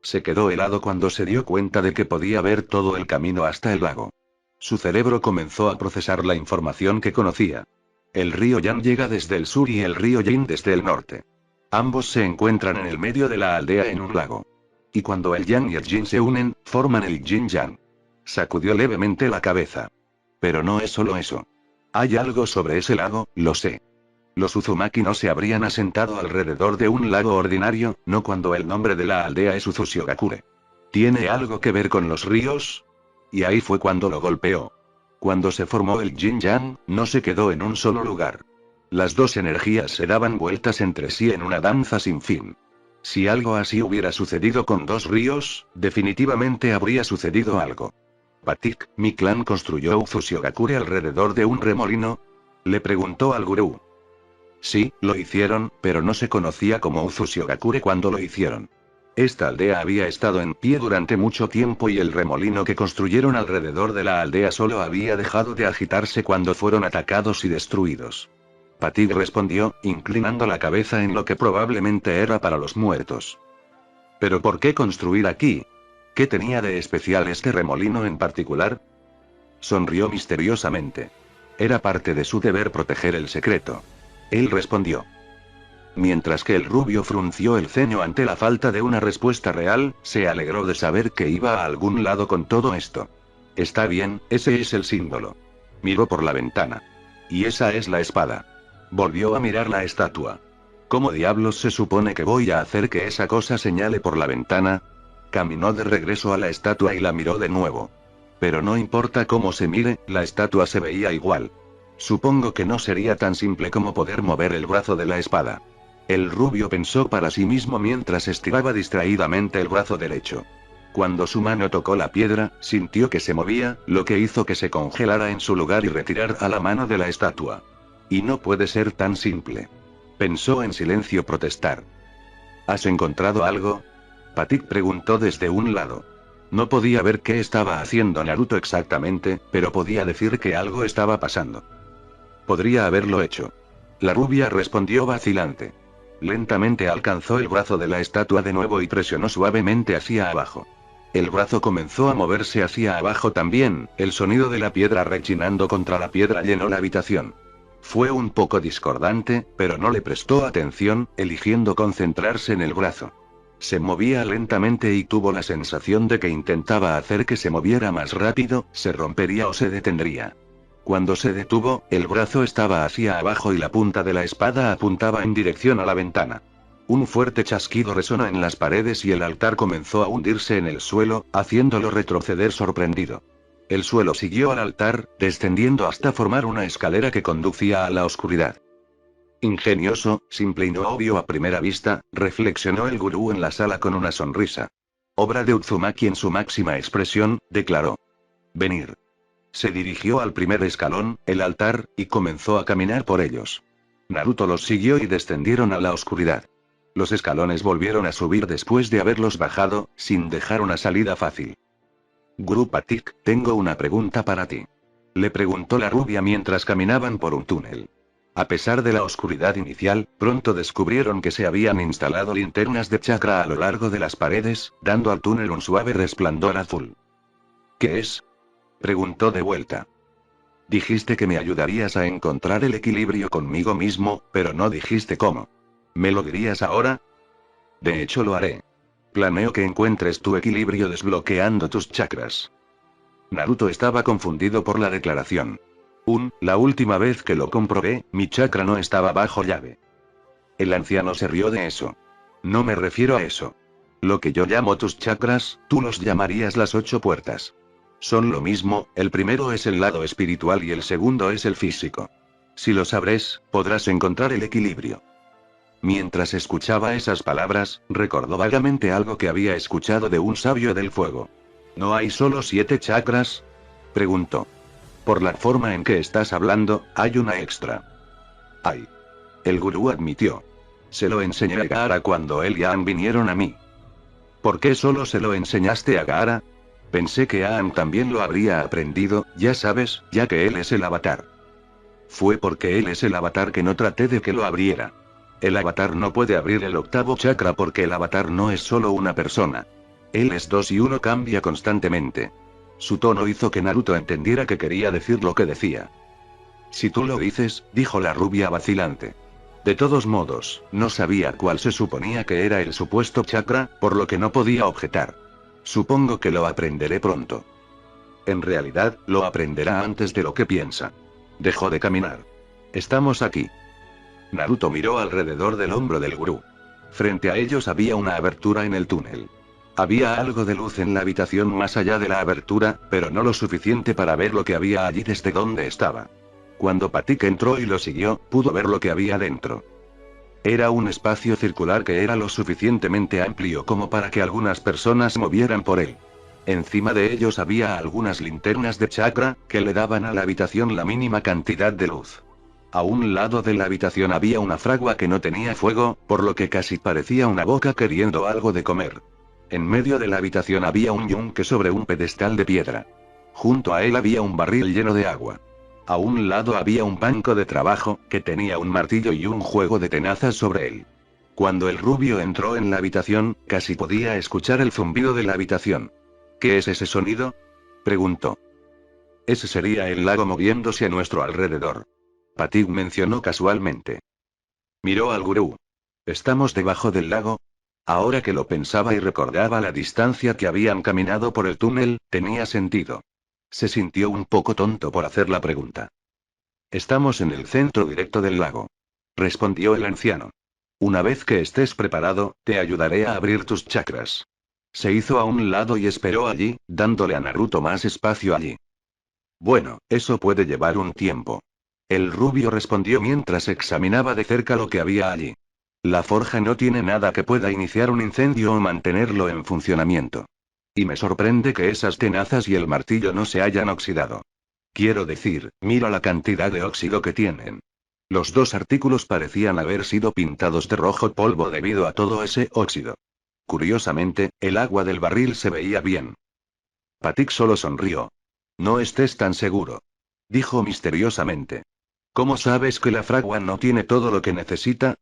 Se quedó helado cuando se dio cuenta de que podía ver todo el camino hasta el lago. Su cerebro comenzó a procesar la información que conocía. El río Yan llega desde el sur y el río Jin desde el norte. Ambos se encuentran en el medio de la aldea en un lago. Y cuando el Yan y el Jin se unen, forman el Jin-Yang. Sacudió levemente la cabeza. Pero no es solo eso. Hay algo sobre ese lago, lo sé. Los Uzumaki no se habrían asentado alrededor de un lago ordinario, no cuando el nombre de la aldea es Uzushigakure. ¿Tiene algo que ver con los ríos? Y ahí fue cuando lo golpeó. Cuando se formó el Jin-Yang, no se quedó en un solo lugar. Las dos energías se daban vueltas entre sí en una danza sin fin. Si algo así hubiera sucedido con dos ríos, definitivamente habría sucedido algo. ¿Patik, mi clan construyó Uzushigakure alrededor de un remolino?, le preguntó al gurú. Sí, lo hicieron, pero no se conocía como Uzushigakure cuando lo hicieron. Esta aldea había estado en pie durante mucho tiempo y el remolino que construyeron alrededor de la aldea solo había dejado de agitarse cuando fueron atacados y destruidos. Patik respondió, inclinando la cabeza en lo que probablemente era para los muertos. ¿Pero por qué construir aquí? ¿Qué tenía de especial este remolino en particular? Sonrió misteriosamente. Era parte de su deber proteger el secreto. Él respondió. Mientras que el rubio frunció el ceño ante la falta de una respuesta real, se alegró de saber que iba a algún lado con todo esto. Está bien, ese es el símbolo. Miró por la ventana. Y esa es la espada. Volvió a mirar la estatua. ¿Cómo diablos se supone que voy a hacer que esa cosa señale por la ventana? Caminó de regreso a la estatua y la miró de nuevo. Pero no importa cómo se mire, la estatua se veía igual. Supongo que no sería tan simple como poder mover el brazo de la espada. El rubio pensó para sí mismo mientras estiraba distraídamente el brazo derecho. Cuando su mano tocó la piedra, sintió que se movía, lo que hizo que se congelara en su lugar y retirar a la mano de la estatua. Y no puede ser tan simple. Pensó en silencio protestar. ¿Has encontrado algo?, Patik preguntó desde un lado. No podía ver qué estaba haciendo Naruto exactamente, pero podía decir que algo estaba pasando. Podría haberlo hecho. La rubia respondió vacilante. Lentamente alcanzó el brazo de la estatua de nuevo y presionó suavemente hacia abajo. El brazo comenzó a moverse hacia abajo también, el sonido de la piedra rechinando contra la piedra llenó la habitación. Fue un poco discordante, pero no le prestó atención, eligiendo concentrarse en el brazo. Se movía lentamente y tuvo la sensación de que intentaba hacer que se moviera más rápido, se rompería o se detendría. Cuando se detuvo, el brazo estaba hacia abajo y la punta de la espada apuntaba en dirección a la ventana. Un fuerte chasquido resonó en las paredes y el altar comenzó a hundirse en el suelo, haciéndolo retroceder sorprendido. El suelo siguió al altar, descendiendo hasta formar una escalera que conducía a la oscuridad. Ingenioso, simple y no obvio a primera vista, reflexionó el gurú en la sala con una sonrisa. Obra de Uzumaki en su máxima expresión, declaró. Venir. Se dirigió al primer escalón, el altar, y comenzó a caminar por ellos. Naruto los siguió y descendieron a la oscuridad. Los escalones volvieron a subir después de haberlos bajado, sin dejar una salida fácil. Gurú Patik, tengo una pregunta para ti. Le preguntó la rubia mientras caminaban por un túnel. A pesar de la oscuridad inicial, pronto descubrieron que se habían instalado linternas de chakra a lo largo de las paredes, dando al túnel un suave resplandor azul. ¿Qué es? Preguntó de vuelta. Dijiste que me ayudarías a encontrar el equilibrio conmigo mismo, pero no dijiste cómo. ¿Me lo dirías ahora? De hecho lo haré. Planeo que encuentres tu equilibrio desbloqueando tus chakras. Naruto estaba confundido por la declaración. La última vez que lo comprobé, mi chakra no estaba bajo llave. El anciano se rió de eso. No me refiero a eso. Lo que yo llamo tus chakras, tú los llamarías las 8 puertas. Son lo mismo, el primero es el lado espiritual y el segundo es el físico. Si lo sabres, podrás encontrar el equilibrio. Mientras escuchaba esas palabras, recordó vagamente algo que había escuchado de un sabio del fuego. ¿No hay solo 7 chakras? Preguntó. Por la forma en que estás hablando, hay una extra. Hay. El gurú admitió. Se lo enseñé a Gaara cuando él y Aang vinieron a mí. ¿Por qué solo se lo enseñaste a Gaara? Pensé que Aang también lo habría aprendido, ya sabes, ya que él es el avatar. Fue porque él es el avatar que no traté de que lo abriera. El avatar no puede abrir el 8º chakra porque el avatar no es solo una persona. Él es 2 y 1 cambia constantemente. Su tono hizo que Naruto entendiera que quería decir lo que decía. Si tú lo dices, dijo la rubia vacilante. De todos modos, no sabía cuál se suponía que era el supuesto chakra, por lo que no podía objetar. Supongo que lo aprenderé pronto. En realidad, lo aprenderá antes de lo que piensa. Dejó de caminar. Estamos aquí. Naruto miró alrededor del hombro del gurú. Frente a ellos había una abertura en el túnel. Había algo de luz en la habitación más allá de la abertura, pero no lo suficiente para ver lo que había allí desde donde estaba. Cuando Patik entró y lo siguió, pudo ver lo que había dentro. Era un espacio circular que era lo suficientemente amplio como para que algunas personas movieran por él. Encima de ellos había algunas linternas de chakra, que le daban a la habitación la mínima cantidad de luz. A un lado de la habitación había una fragua que no tenía fuego, por lo que casi parecía una boca queriendo algo de comer. En medio de la habitación había un yunque sobre un pedestal de piedra. Junto a él había un barril lleno de agua. A un lado había un banco de trabajo, que tenía un martillo y un juego de tenazas sobre él. Cuando el rubio entró en la habitación, casi podía escuchar el zumbido de la habitación. ¿Qué es ese sonido? Preguntó. Ese sería el lago moviéndose a nuestro alrededor. Patik mencionó casualmente. Miró al gurú. ¿Estamos debajo del lago? Ahora que lo pensaba y recordaba la distancia que habían caminado por el túnel, tenía sentido. Se sintió un poco tonto por hacer la pregunta. Estamos en el centro directo del lago. Respondió el anciano. Una vez que estés preparado, te ayudaré a abrir tus chakras. Se hizo a un lado y esperó allí, dándole a Naruto más espacio allí. Bueno, eso puede llevar un tiempo. El rubio respondió mientras examinaba de cerca lo que había allí. La forja no tiene nada que pueda iniciar un incendio o mantenerlo en funcionamiento. Y me sorprende que esas tenazas y el martillo no se hayan oxidado. Quiero decir, mira la cantidad de óxido que tienen. Los 2 artículos parecían haber sido pintados de rojo polvo debido a todo ese óxido. Curiosamente, el agua del barril se veía bien. Patik solo sonrió. No estés tan seguro. Dijo misteriosamente. ¿Cómo sabes que la fragua no tiene todo lo que necesita?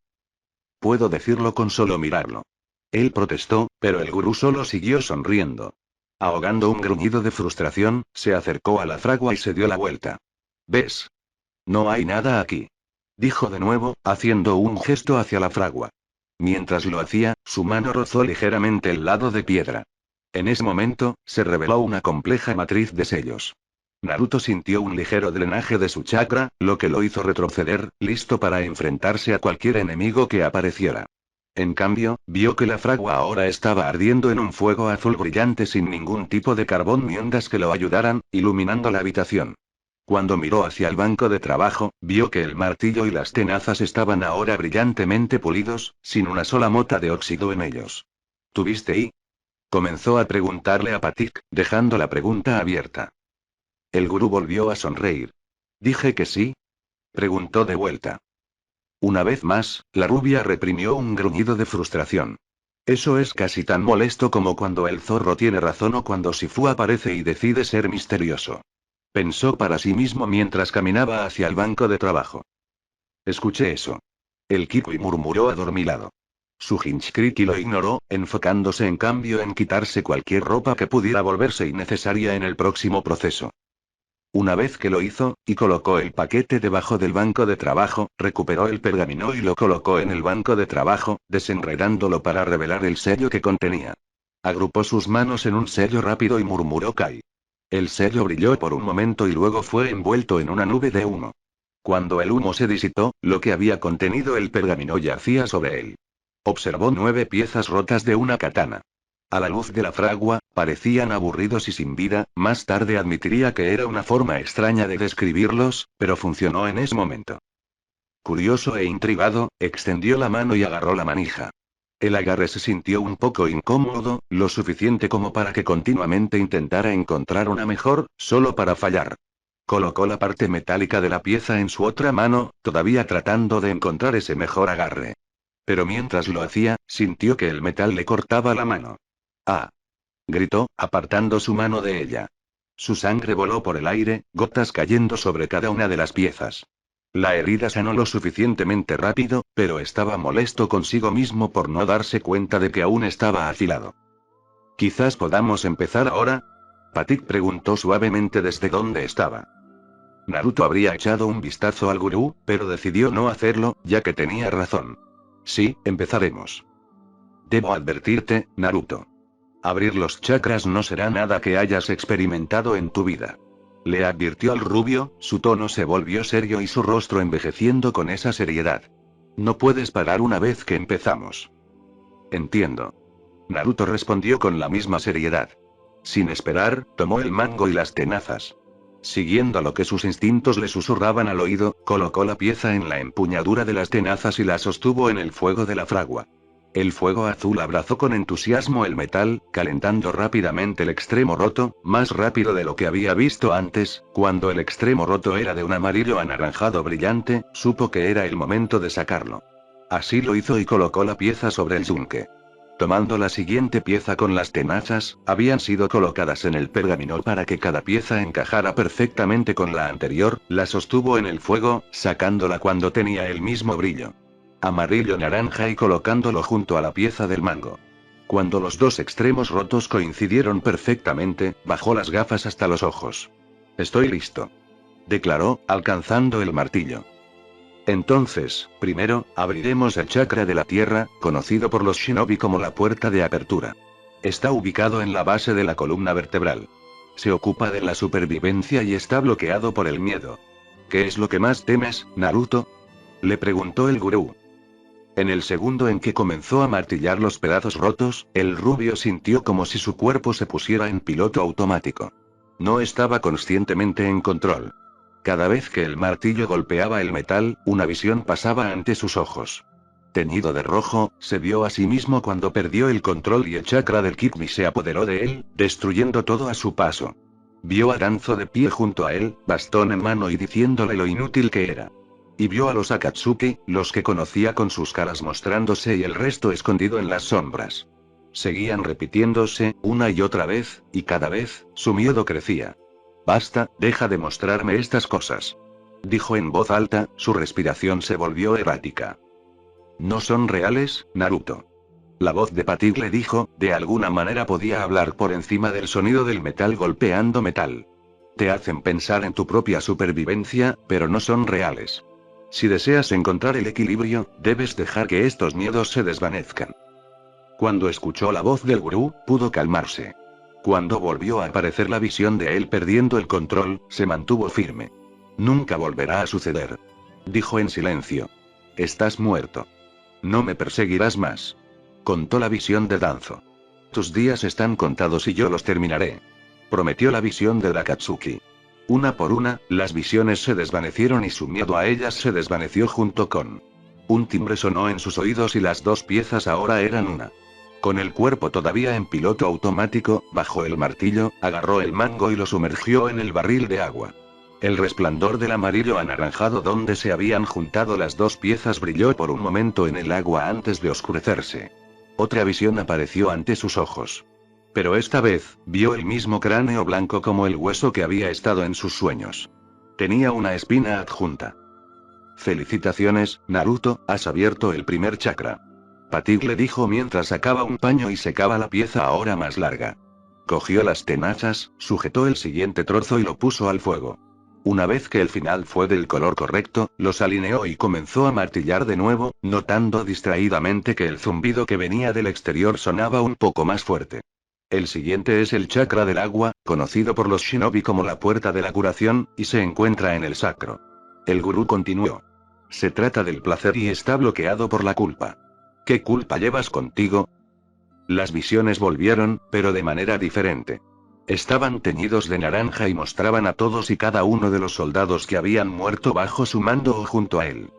Puedo decirlo con solo mirarlo. Él protestó, pero el gurú solo siguió sonriendo. Ahogando un gruñido de frustración, se acercó a la fragua y se dio la vuelta. ¿Ves? No hay nada aquí. Dijo de nuevo, haciendo un gesto hacia la fragua. Mientras lo hacía, su mano rozó ligeramente el lado de piedra. En ese momento, se reveló una compleja matriz de sellos. Naruto sintió un ligero drenaje de su chakra, lo que lo hizo retroceder, listo para enfrentarse a cualquier enemigo que apareciera. En cambio, vio que la fragua ahora estaba ardiendo en un fuego azul brillante sin ningún tipo de carbón ni ondas que lo ayudaran, iluminando la habitación. Cuando miró hacia el banco de trabajo, vio que el martillo y las tenazas estaban ahora brillantemente pulidos, sin una sola mota de óxido en ellos. ¿Tuviste y? Comenzó a preguntarle a Patik, dejando la pregunta abierta. El gurú volvió a sonreír. ¿Dije que sí? Preguntó de vuelta. Una vez más, la rubia reprimió un gruñido de frustración. Eso es casi tan molesto como cuando el zorro tiene razón o cuando Shifu aparece y decide ser misterioso. Pensó para sí mismo mientras caminaba hacia el banco de trabajo. Escuché eso. El Kikui murmuró adormilado. Su Hinchkriki lo ignoró, enfocándose en cambio en quitarse cualquier ropa que pudiera volverse innecesaria en el próximo proceso. Una vez que lo hizo, y colocó el paquete debajo del banco de trabajo, recuperó el pergamino y lo colocó en el banco de trabajo, desenredándolo para revelar el sello que contenía. Agrupó sus manos en un sello rápido y murmuró Kai. El sello brilló por un momento y luego fue envuelto en una nube de humo. Cuando el humo se disipó, lo que había contenido el pergamino yacía sobre él. Observó 9 piezas rotas de una katana. A la luz de la fragua, parecían aburridos y sin vida, más tarde admitiría que era una forma extraña de describirlos, pero funcionó en ese momento. Curioso e intrigado, extendió la mano y agarró la manija. El agarre se sintió un poco incómodo, lo suficiente como para que continuamente intentara encontrar una mejor, solo para fallar. Colocó la parte metálica de la pieza en su otra mano, todavía tratando de encontrar ese mejor agarre. Pero mientras lo hacía, sintió que el metal le cortaba la mano. ¡Ah! Gritó, apartando su mano de ella. Su sangre voló por el aire, gotas cayendo sobre cada una de las piezas. La herida sanó lo suficientemente rápido, pero estaba molesto consigo mismo por no darse cuenta de que aún estaba afilado. ¿Quizás podamos empezar ahora? Patik preguntó suavemente desde donde estaba. Naruto habría echado un vistazo al gurú, pero decidió no hacerlo, ya que tenía razón. Sí, empezaremos. Debo advertirte, Naruto. Abrir los chakras no será nada que hayas experimentado en tu vida. Le advirtió al rubio, su tono se volvió serio y su rostro envejeciendo con esa seriedad. No puedes parar una vez que empezamos. Entiendo. Naruto respondió con la misma seriedad. Sin esperar, tomó el mango y las tenazas. Siguiendo lo que sus instintos le susurraban al oído, colocó la pieza en la empuñadura de las tenazas y la sostuvo en el fuego de la fragua. El fuego azul abrazó con entusiasmo el metal, calentando rápidamente el extremo roto, más rápido de lo que había visto antes. Cuando el extremo roto era de un amarillo anaranjado brillante, supo que era el momento de sacarlo. Así lo hizo y colocó la pieza sobre el yunque. Tomando la siguiente pieza con las tenazas, habían sido colocadas en el pergamino para que cada pieza encajara perfectamente con la anterior, la sostuvo en el fuego, sacándola cuando tenía el mismo brillo. Amarillo-naranja y colocándolo junto a la pieza del mango. Cuando los dos extremos rotos coincidieron perfectamente, bajó las gafas hasta los ojos. Estoy listo. Declaró, alcanzando el martillo. Entonces, primero, abriremos el chakra de la tierra, conocido por los shinobi como la puerta de apertura. Está ubicado en la base de la columna vertebral. Se ocupa de la supervivencia y está bloqueado por el miedo. ¿Qué es lo que más temes, Naruto? Le preguntó el gurú. En el segundo en que comenzó a martillar los pedazos rotos, el rubio sintió como si su cuerpo se pusiera en piloto automático. No estaba conscientemente en control. Cada vez que el martillo golpeaba el metal, una visión pasaba ante sus ojos. Teñido de rojo, se vio a sí mismo cuando perdió el control y el chakra del Kikui se apoderó de él, destruyendo todo a su paso. Vio a Danzo de pie junto a él, bastón en mano y diciéndole lo inútil que era. Y vio a los Akatsuki, los que conocía con sus caras mostrándose y el resto escondido en las sombras. Seguían repitiéndose, una y otra vez, y cada vez, su miedo crecía. Basta, deja de mostrarme estas cosas. Dijo en voz alta, su respiración se volvió errática. No son reales, Naruto. La voz de Patigle dijo, de alguna manera podía hablar por encima del sonido del metal golpeando metal. Te hacen pensar en tu propia supervivencia, pero no son reales. Si deseas encontrar el equilibrio, debes dejar que estos miedos se desvanezcan. Cuando escuchó la voz del gurú, pudo calmarse. Cuando volvió a aparecer la visión de él perdiendo el control, se mantuvo firme. Nunca volverá a suceder. Dijo en silencio. Estás muerto. No me perseguirás más. Contó la visión de Danzo. Tus días están contados y yo los terminaré. Prometió la visión de Akatsuki. Una por una, las visiones se desvanecieron y su miedo a ellas se desvaneció junto con. Un timbre sonó en sus oídos y las dos piezas ahora eran una. Con el cuerpo todavía en piloto automático, bajó el martillo, agarró el mango y lo sumergió en el barril de agua. El resplandor del amarillo anaranjado donde se habían juntado las dos piezas brilló por un momento en el agua antes de oscurecerse. Otra visión apareció ante sus ojos. Pero esta vez, vio el mismo cráneo blanco como el hueso que había estado en sus sueños. Tenía una espina adjunta. Felicitaciones, Naruto, has abierto el primer chakra. Patigle dijo mientras sacaba un paño y secaba la pieza ahora más larga. Cogió las tenazas, sujetó el siguiente trozo y lo puso al fuego. Una vez que el final fue del color correcto, los alineó y comenzó a martillar de nuevo, notando distraídamente que el zumbido que venía del exterior sonaba un poco más fuerte. El siguiente es el chakra del agua, conocido por los shinobi como la puerta de la curación, y se encuentra en el sacro. El gurú continuó. Se trata del placer y está bloqueado por la culpa. ¿Qué culpa llevas contigo? Las visiones volvieron, pero de manera diferente. Estaban teñidos de naranja y mostraban a todos y cada uno de los soldados que habían muerto bajo su mando o junto a él.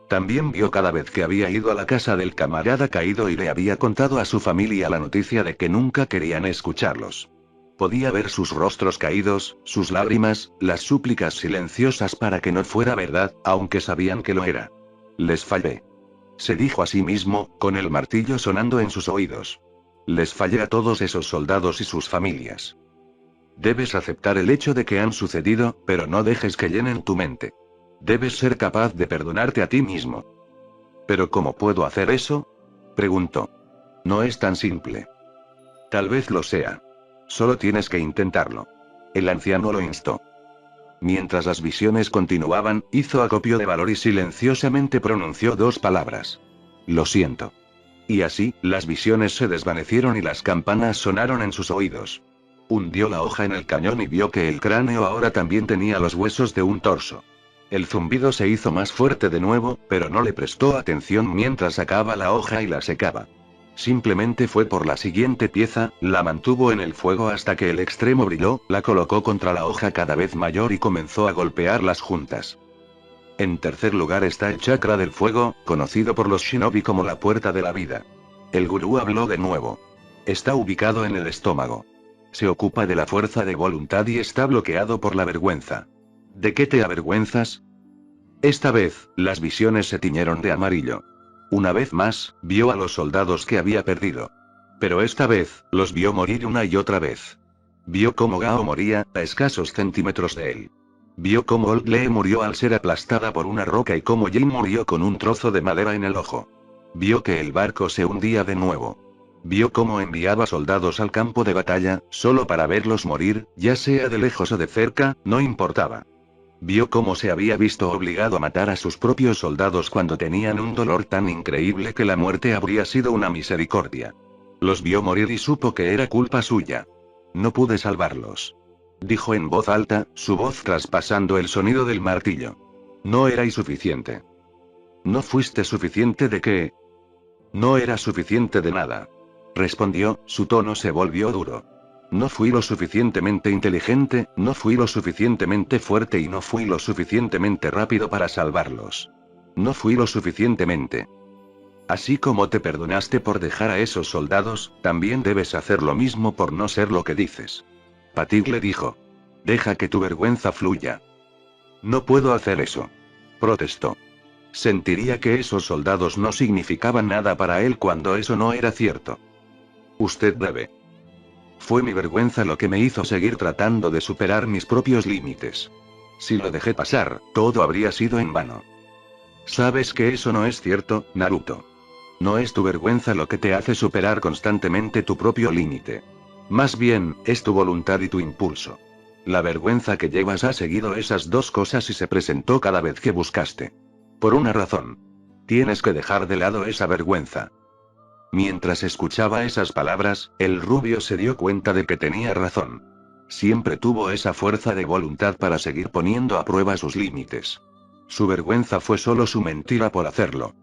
También vio cada vez que había ido a la casa del camarada caído y le había contado a su familia la noticia de que nunca querían escucharlos. Podía ver sus rostros caídos, sus lágrimas, las súplicas silenciosas para que no fuera verdad, aunque sabían que lo era. Les fallé. Se dijo a sí mismo, con el martillo sonando en sus oídos. Les fallé a todos esos soldados y sus familias. Debes aceptar el hecho de que han sucedido, pero no dejes que llenen tu mente. Debes ser capaz de perdonarte a ti mismo. ¿Pero cómo puedo hacer eso? Preguntó. No es tan simple. Tal vez lo sea. Solo tienes que intentarlo. El anciano lo instó. Mientras las visiones continuaban, hizo acopio de valor y silenciosamente pronunció dos palabras. Lo siento. Y así, las visiones se desvanecieron y las campanas sonaron en sus oídos. Hundió la hoja en el cañón y vio que el cráneo ahora también tenía los huesos de un torso. El zumbido se hizo más fuerte de nuevo, pero no le prestó atención mientras sacaba la hoja y la secaba. Simplemente fue por la siguiente pieza, la mantuvo en el fuego hasta que el extremo brilló, la colocó contra la hoja cada vez mayor y comenzó a golpearlas juntas. En tercer lugar está el chakra del fuego, conocido por los shinobi como la puerta de la vida. El gurú habló de nuevo. Está ubicado en el estómago. Se ocupa de la fuerza de voluntad y está bloqueado por la vergüenza. ¿De qué te avergüenzas? Esta vez, las visiones se tiñeron de amarillo. Una vez más, vio a los soldados que había perdido. Pero esta vez, los vio morir una y otra vez. Vio cómo Gao moría, a escasos centímetros de él. Vio cómo Old Lee murió al ser aplastada por una roca y cómo Jin murió con un trozo de madera en el ojo. Vio que el barco se hundía de nuevo. Vio cómo enviaba soldados al campo de batalla, solo para verlos morir, ya sea de lejos o de cerca, no importaba. Vio cómo se había visto obligado a matar a sus propios soldados cuando tenían un dolor tan increíble que la muerte habría sido una misericordia. Los vio morir y supo que era culpa suya. No pude salvarlos. Dijo en voz alta, su voz traspasando el sonido del martillo. No erais suficiente. ¿No fuiste suficiente de qué? No era suficiente de nada. Respondió, su tono se volvió duro. No fui lo suficientemente inteligente, no fui lo suficientemente fuerte y no fui lo suficientemente rápido para salvarlos. No fui lo suficientemente. Así como te perdonaste por dejar a esos soldados, también debes hacer lo mismo por no ser lo que dices. Patigle dijo. Deja que tu vergüenza fluya. No puedo hacer eso. Protestó. Sentiría que esos soldados no significaban nada para él cuando eso no era cierto. Usted debe. Fue mi vergüenza lo que me hizo seguir tratando de superar mis propios límites. Si lo dejé pasar, todo habría sido en vano. ¿Sabes que eso no es cierto, Naruto? No es tu vergüenza lo que te hace superar constantemente tu propio límite. Más bien, es tu voluntad y tu impulso. La vergüenza que llevas ha seguido esas dos cosas y se presentó cada vez que buscaste. Por una razón. Tienes que dejar de lado esa vergüenza. Mientras escuchaba esas palabras, el rubio se dio cuenta de que tenía razón. Siempre tuvo esa fuerza de voluntad para seguir poniendo a prueba sus límites. Su vergüenza fue solo su mentira por hacerlo.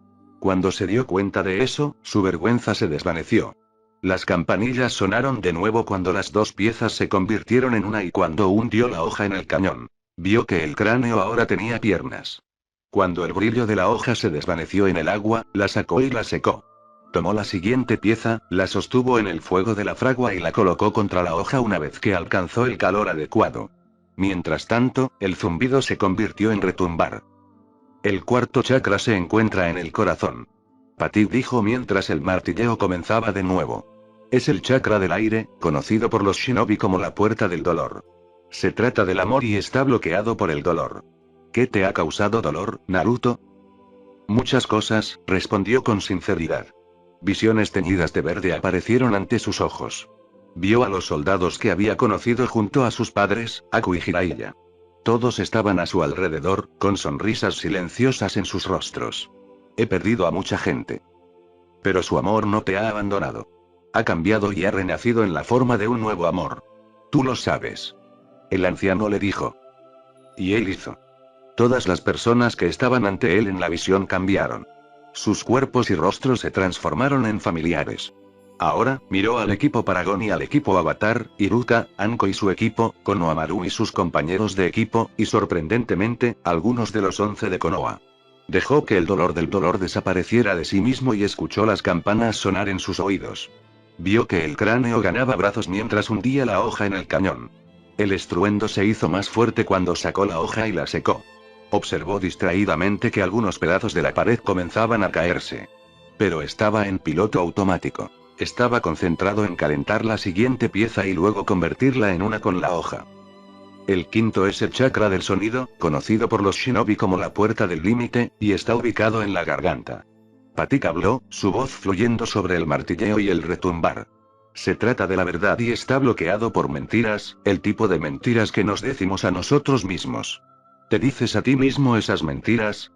Cuando se dio cuenta de eso, su vergüenza se desvaneció. Las campanillas sonaron de nuevo cuando las dos piezas se convirtieron en una y cuando hundió la hoja en el cañón. Vio que el cráneo ahora tenía piernas. Cuando el brillo de la hoja se desvaneció en el agua, la sacó y la secó. Tomó la siguiente pieza, la sostuvo en el fuego de la fragua y la colocó contra la hoja una vez que alcanzó el calor adecuado. Mientras tanto, el zumbido se convirtió en retumbar. El cuarto chakra se encuentra en el corazón. Patik dijo mientras el martilleo comenzaba de nuevo. Es el chakra del aire, conocido por los shinobi como la puerta del dolor. Se trata del amor y está bloqueado por el dolor. ¿Qué te ha causado dolor, Naruto? Muchas cosas, respondió con sinceridad. Visiones teñidas de verde aparecieron ante sus ojos. Vio a los soldados que había conocido junto a sus padres, Aku y Jiraiya. Todos estaban a su alrededor, con sonrisas silenciosas en sus rostros. He perdido a mucha gente. Pero su amor no te ha abandonado. Ha cambiado y ha renacido en la forma de un nuevo amor. Tú lo sabes. El anciano le dijo. Y él hizo. Todas las personas que estaban ante él en la visión cambiaron. Sus cuerpos y rostros se transformaron en familiares. Ahora, miró al equipo Paragon y al equipo Avatar, Iruka, Anko y su equipo, Konohamaru y sus compañeros de equipo, y sorprendentemente, algunos de los 11 de Konoha. Dejó que el dolor del dolor desapareciera de sí mismo y escuchó las campanas sonar en sus oídos. Vio que el cráneo ganaba brazos mientras hundía la hoja en el cañón. El estruendo se hizo más fuerte cuando sacó la hoja y la secó. Observó distraídamente que algunos pedazos de la pared comenzaban a caerse. Pero estaba en piloto automático. Estaba concentrado en calentar la siguiente pieza y luego convertirla en una con la hoja. El quinto es el chakra del sonido, conocido por los shinobi como la puerta del límite, y está ubicado en la garganta. Patik habló, su voz fluyendo sobre el martilleo y el retumbar. Se trata de la verdad y está bloqueado por mentiras, el tipo de mentiras que nos decimos a nosotros mismos. ¿Te dices a ti mismo esas mentiras?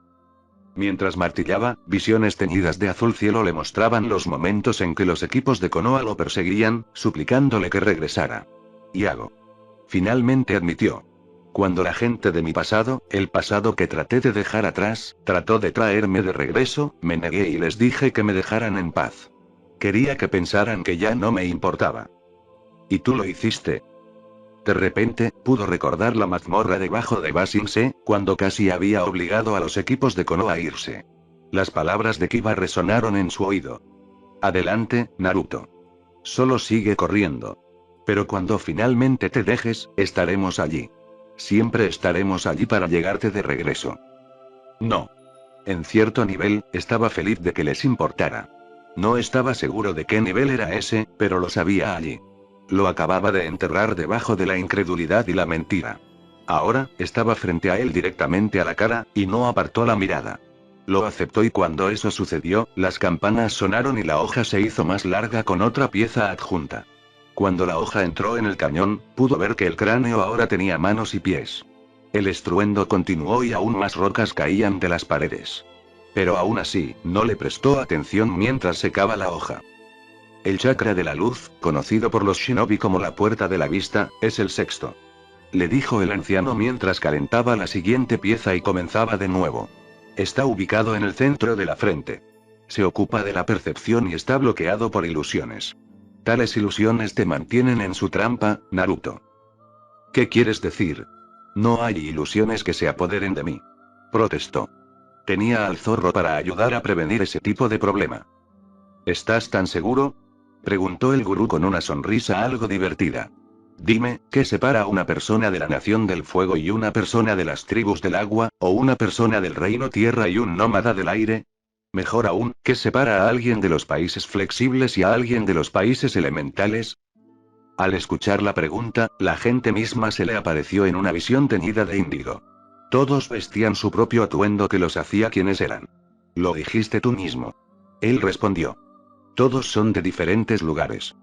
Mientras martillaba, visiones teñidas de azul cielo le mostraban los momentos en que los equipos de Konoha lo perseguían, suplicándole que regresara. Iago. Finalmente admitió. Cuando la gente de mi pasado, el pasado que traté de dejar atrás, trató de traerme de regreso, me negué y les dije que me dejaran en paz. Quería que pensaran que ya no me importaba. Y tú lo hiciste. De repente, pudo recordar la mazmorra debajo de Ba Sing Se, cuando casi había obligado a los equipos de Konoha a irse. Las palabras de Kiba resonaron en su oído. Adelante, Naruto. Solo sigue corriendo. Pero cuando finalmente te dejes, estaremos allí. Siempre estaremos allí para llegarte de regreso. No. En cierto nivel, estaba feliz de que les importara. No estaba seguro de qué nivel era ese, pero lo sabía allí. Lo acababa de enterrar debajo de la incredulidad y la mentira. Ahora, estaba frente a él directamente a la cara, y no apartó la mirada. Lo aceptó y cuando eso sucedió, las campanas sonaron y la hoja se hizo más larga con otra pieza adjunta. Cuando la hoja entró en el cañón, pudo ver que el cráneo ahora tenía manos y pies. El estruendo continuó y aún más rocas caían de las paredes. Pero aún así, no le prestó atención mientras secaba la hoja. El chakra de la luz, conocido por los shinobi como la puerta de la vista, es el sexto. Le dijo el anciano mientras calentaba la siguiente pieza y comenzaba de nuevo. Está ubicado en el centro de la frente. Se ocupa de la percepción y está bloqueado por ilusiones. Tales ilusiones te mantienen en su trampa, Naruto. ¿Qué quieres decir? No hay ilusiones que se apoderen de mí. Protestó. Tenía al zorro para ayudar a prevenir ese tipo de problema. ¿Estás tan seguro? Preguntó el gurú con una sonrisa algo divertida. Dime, ¿qué separa a una persona de la nación del fuego y una persona de las tribus del agua, o una persona del reino tierra y un nómada del aire? Mejor aún, ¿qué separa a alguien de los países flexibles y a alguien de los países elementales? Al escuchar la pregunta, la gente misma se le apareció en una visión teñida de índigo. Todos vestían su propio atuendo que los hacía quienes eran. Lo dijiste tú mismo. Él respondió. Todos son de diferentes lugares.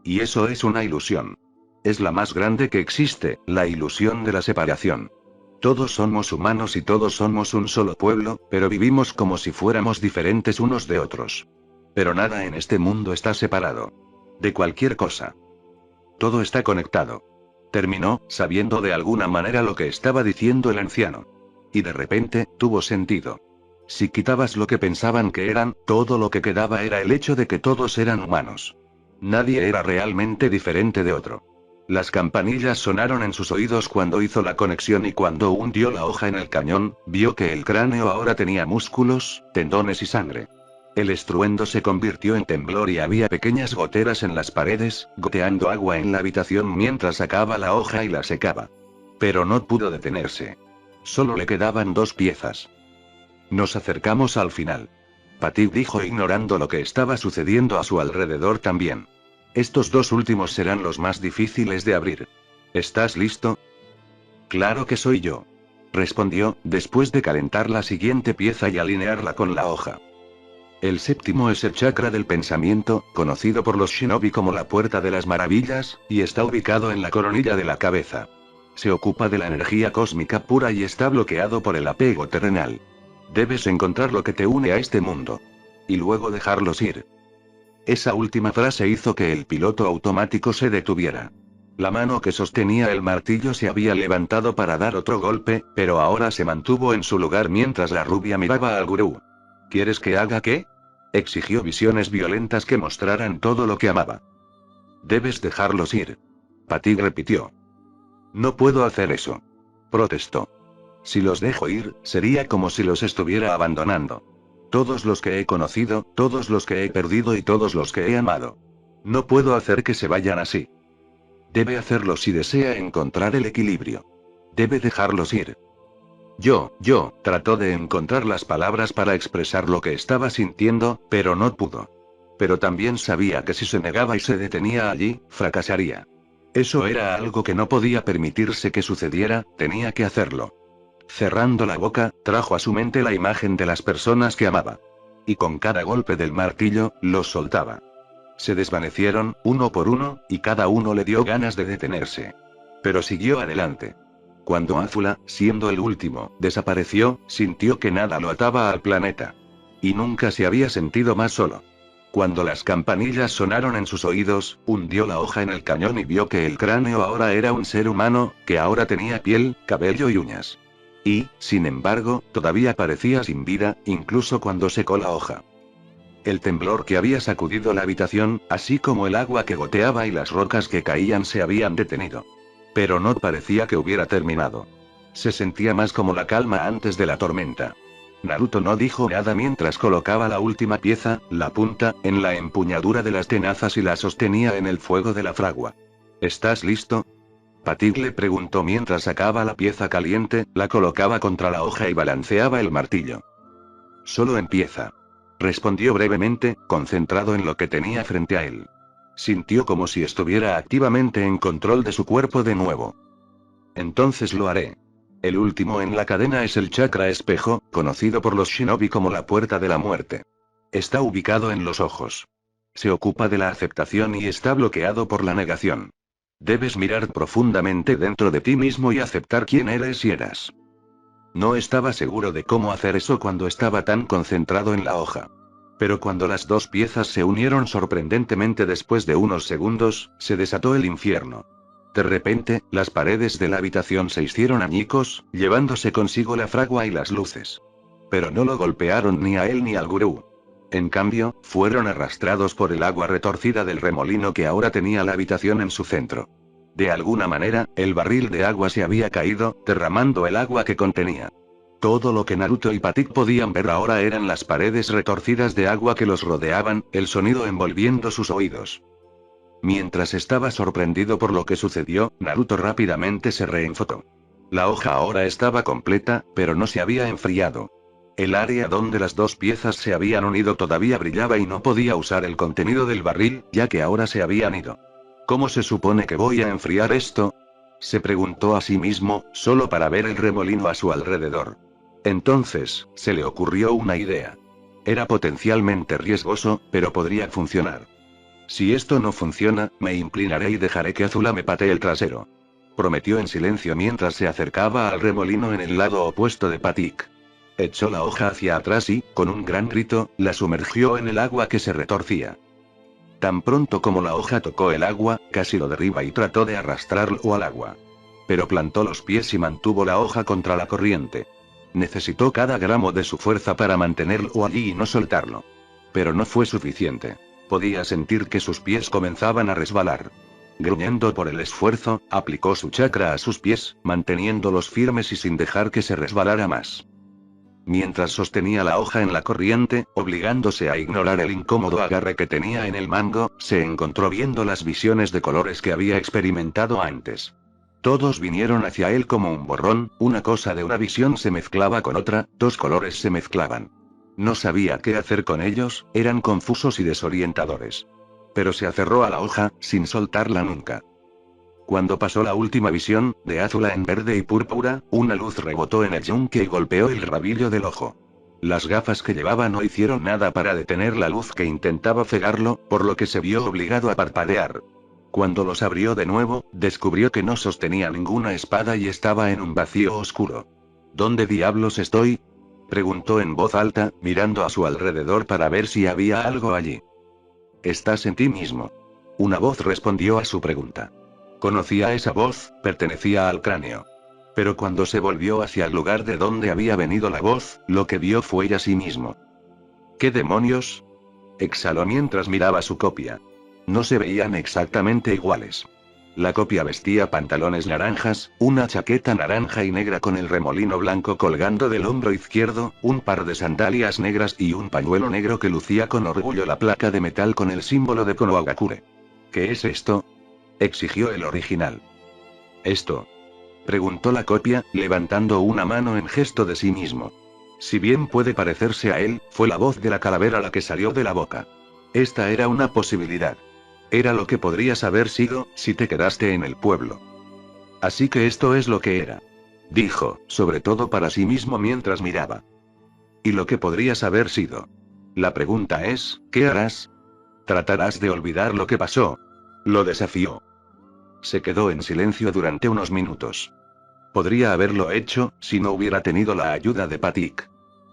Y eso es una ilusión. Es la más grande que existe, la ilusión de la separación. Todos somos humanos y todos somos un solo pueblo, pero vivimos como si fuéramos diferentes unos de otros. Pero nada en este mundo está separado. De cualquier cosa. Todo está conectado. Terminó, sabiendo de alguna manera lo que estaba diciendo el anciano. Y de repente, tuvo sentido. Si quitabas lo que pensaban que eran, todo lo que quedaba era el hecho de que todos eran humanos. Nadie era realmente diferente de otro. Las campanillas sonaron en sus oídos cuando hizo la conexión y cuando hundió la hoja en el cañón, vio que el cráneo ahora tenía músculos, tendones y sangre. El estruendo se convirtió en temblor y había pequeñas goteras en las paredes, goteando agua en la habitación mientras sacaba la hoja y la secaba. Pero no pudo detenerse. Solo le quedaban 2 piezas. Nos acercamos al final. Patrick dijo ignorando lo que estaba sucediendo a su alrededor también. Estos 2 últimos serán los más difíciles de abrir. ¿Estás listo? Claro que soy yo. Respondió, después de calentar la siguiente pieza y alinearla con la hoja. El séptimo es el chakra del pensamiento, conocido por los shinobi como la puerta de las maravillas, y está ubicado en la coronilla de la cabeza. Se ocupa de la energía cósmica pura y está bloqueado por el apego terrenal. Debes encontrar lo que te une a este mundo. Y luego dejarlos ir. Esa última frase hizo que el piloto automático se detuviera. La mano que sostenía el martillo se había levantado para dar otro golpe, pero ahora se mantuvo en su lugar mientras la rubia miraba al gurú. ¿Quieres que haga qué? Exigió visiones violentas que mostraran todo lo que amaba. Debes dejarlos ir. Patrick repitió. No puedo hacer eso. Protestó. Si los dejo ir, sería como si los estuviera abandonando. Todos los que he conocido, todos los que he perdido y todos los que he amado. No puedo hacer que se vayan así. Debe hacerlo si desea encontrar el equilibrio. Debe dejarlos ir. Trató de encontrar las palabras para expresar lo que estaba sintiendo, pero no pudo. Pero también sabía que si se negaba y se detenía allí, fracasaría. Eso era algo que no podía permitirse que sucediera, tenía que hacerlo. Cerrando la boca, trajo a su mente la imagen de las personas que amaba. Y con cada golpe del martillo, los soltaba. Se desvanecieron, uno por uno, y cada uno le dio ganas de detenerse. Pero siguió adelante. Cuando Azula, siendo el último, desapareció, sintió que nada lo ataba al planeta. Y nunca se había sentido más solo. Cuando las campanillas sonaron en sus oídos, hundió la hoja en el cañón y vio que el cráneo ahora era un ser humano, que ahora tenía piel, cabello y uñas. Y, sin embargo, todavía parecía sin vida, incluso cuando secó la hoja. El temblor que había sacudido la habitación, así como el agua que goteaba y las rocas que caían se habían detenido. Pero no parecía que hubiera terminado. Se sentía más como la calma antes de la tormenta. Naruto no dijo nada mientras colocaba la última pieza, la punta, en la empuñadura de las tenazas y la sostenía en el fuego de la fragua. ¿Estás listo? Patrick le preguntó mientras sacaba la pieza caliente, la colocaba contra la hoja y balanceaba el martillo. Solo empieza. Respondió brevemente, concentrado en lo que tenía frente a él. Sintió como si estuviera activamente en control de su cuerpo de nuevo. Entonces lo haré. El último en la cadena es el chakra espejo, conocido por los shinobi como la puerta de la muerte. Está ubicado en los ojos. Se ocupa de la aceptación y está bloqueado por la negación. Debes mirar profundamente dentro de ti mismo y aceptar quién eres y eras. No estaba seguro de cómo hacer eso cuando estaba tan concentrado en la hoja. Pero cuando las 2 piezas se unieron sorprendentemente después de unos segundos, se desató el infierno. De repente, las paredes de la habitación se hicieron añicos, llevándose consigo la fragua y las luces. Pero no lo golpearon ni a él ni al gurú. En cambio, fueron arrastrados por el agua retorcida del remolino que ahora tenía la habitación en su centro. De alguna manera, el barril de agua se había caído, derramando el agua que contenía. Todo lo que Naruto y Patrick podían ver ahora eran las paredes retorcidas de agua que los rodeaban, el sonido envolviendo sus oídos. Mientras estaba sorprendido por lo que sucedió, Naruto rápidamente se reenfocó. La hoja ahora estaba completa, pero no se había enfriado. El área donde las 2 piezas se habían unido todavía brillaba y no podía usar el contenido del barril, ya que ahora se habían ido. ¿Cómo se supone que voy a enfriar esto? Se preguntó a sí mismo, solo para ver el remolino a su alrededor. Entonces, se le ocurrió una idea. Era potencialmente riesgoso, pero podría funcionar. Si esto no funciona, me inclinaré y dejaré que Azula me patee el trasero. Prometió en silencio mientras se acercaba al remolino en el lado opuesto de Patik. Echó la hoja hacia atrás y, con un gran grito, la sumergió en el agua que se retorcía. Tan pronto como la hoja tocó el agua, casi lo derriba y trató de arrastrarlo al agua. Pero plantó los pies y mantuvo la hoja contra la corriente. Necesitó cada gramo de su fuerza para mantenerlo allí y no soltarlo. Pero no fue suficiente. Podía sentir que sus pies comenzaban a resbalar. Gruñendo por el esfuerzo, aplicó su chakra a sus pies, manteniéndolos firmes y sin dejar que se resbalara más. Mientras sostenía la hoja en la corriente, obligándose a ignorar el incómodo agarre que tenía en el mango, se encontró viendo las visiones de colores que había experimentado antes. Todos vinieron hacia él como un borrón, una cosa de una visión se mezclaba con otra, dos colores se mezclaban. No sabía qué hacer con ellos, eran confusos y desorientadores. Pero se aferró a la hoja, sin soltarla nunca. Cuando pasó la última visión, de Azula en verde y púrpura, una luz rebotó en el yunque y golpeó el rabillo del ojo. Las gafas que llevaba no hicieron nada para detener la luz que intentaba cegarlo, por lo que se vio obligado a parpadear. Cuando los abrió de nuevo, descubrió que no sostenía ninguna espada y estaba en un vacío oscuro. ¿Dónde diablos estoy?, preguntó en voz alta, mirando a su alrededor para ver si había algo allí. Estás en ti mismo. Una voz respondió a su pregunta. Conocía esa voz, pertenecía al cráneo. Pero cuando se volvió hacia el lugar de donde había venido la voz, lo que vio fue a sí mismo. ¿Qué demonios?, exhaló mientras miraba su copia. No se veían exactamente iguales. La copia vestía pantalones naranjas, una chaqueta naranja y negra con el remolino blanco colgando del hombro izquierdo, un par de sandalias negras y un pañuelo negro que lucía con orgullo la placa de metal con el símbolo de Konohagakure. ¿Qué es esto?, exigió el original. ¿Esto?, preguntó la copia, levantando una mano en gesto de sí mismo. Si bien puede parecerse a él, fue la voz de la calavera la que salió de la boca. Esta era una posibilidad. Era lo que podrías haber sido, si te quedaste en el pueblo. Así que esto es lo que era. Dijo, sobre todo para sí mismo mientras miraba. ¿Y lo que podrías haber sido? La pregunta es, ¿qué harás? ¿Tratarás de olvidar lo que pasó? Lo desafió. Se quedó en silencio durante unos minutos. Podría haberlo hecho, si no hubiera tenido la ayuda de Patik.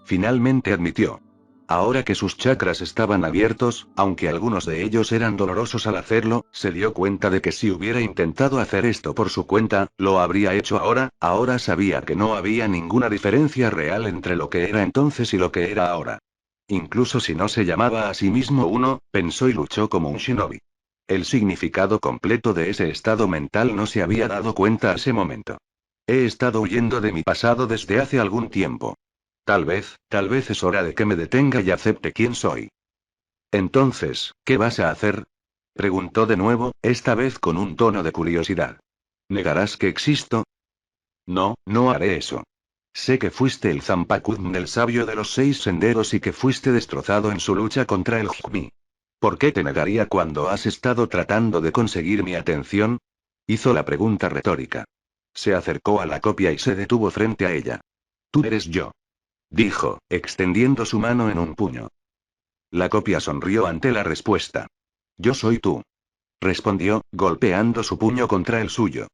Finalmente admitió. Ahora que sus chakras estaban abiertos, aunque algunos de ellos eran dolorosos al hacerlo, se dio cuenta de que si hubiera intentado hacer esto por su cuenta, lo habría hecho ahora sabía que no había ninguna diferencia real entre lo que era entonces y lo que era ahora. Incluso si no se llamaba a sí mismo uno, pensó y luchó como un shinobi. El significado completo de ese estado mental no se había dado cuenta a ese momento. He estado huyendo de mi pasado desde hace algún tiempo. Tal vez es hora de que me detenga y acepte quién soy. Entonces, ¿qué vas a hacer?, preguntó de nuevo, esta vez con un tono de curiosidad. ¿Negarás que existo? No, no haré eso. Sé que fuiste el Zanpakuun del sabio de los 6 senderos y que fuiste destrozado en su lucha contra el Hukmi. ¿Por qué te negaría cuando has estado tratando de conseguir mi atención? Hizo la pregunta retórica. Se acercó a la copia y se detuvo frente a ella. Tú eres yo, dijo, extendiendo su mano en un puño. La copia sonrió ante la respuesta. Yo soy tú, respondió, golpeando su puño contra el suyo.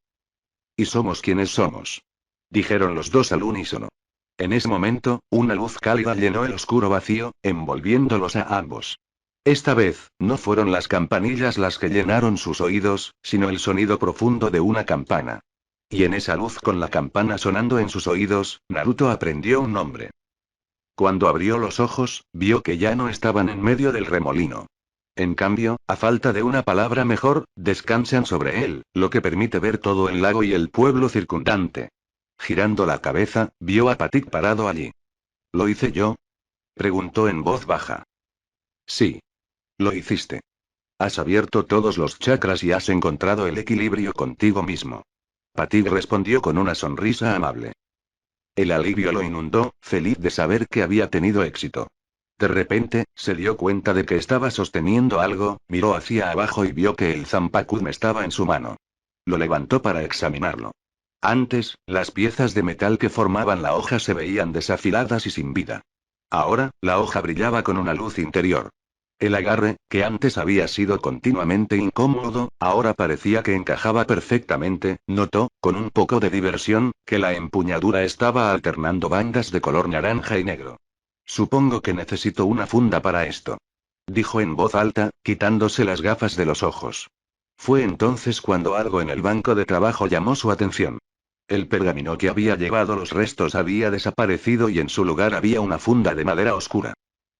Y somos quienes somos, dijeron los dos al unísono. En ese momento, una luz cálida llenó el oscuro vacío, envolviéndolos a ambos. Esta vez, no fueron las campanillas las que llenaron sus oídos, sino el sonido profundo de una campana. Y en esa luz con la campana sonando en sus oídos, Naruto aprendió un nombre. Cuando abrió los ojos, vio que ya no estaban en medio del remolino. En cambio, a falta de una palabra mejor, descansan sobre él, lo que permite ver todo el lago y el pueblo circundante. Girando la cabeza, vio a Patik parado allí. ¿Lo hice yo?, preguntó en voz baja. Sí. Lo hiciste. Has abierto todos los chakras y has encontrado el equilibrio contigo mismo. Patik respondió con una sonrisa amable. El alivio lo inundó, feliz de saber que había tenido éxito. De repente, se dio cuenta de que estaba sosteniendo algo, miró hacia abajo y vio que el Zanpakuun estaba en su mano. Lo levantó para examinarlo. Antes, las piezas de metal que formaban la hoja se veían desafiladas y sin vida. Ahora, la hoja brillaba con una luz interior. El agarre, que antes había sido continuamente incómodo, ahora parecía que encajaba perfectamente. Notó, con un poco de diversión, que la empuñadura estaba alternando bandas de color naranja y negro. Supongo que necesito una funda para esto, dijo en voz alta, quitándose las gafas de los ojos. Fue entonces cuando algo en el banco de trabajo llamó su atención. El pergamino que había llevado los restos había desaparecido y en su lugar había una funda de madera oscura.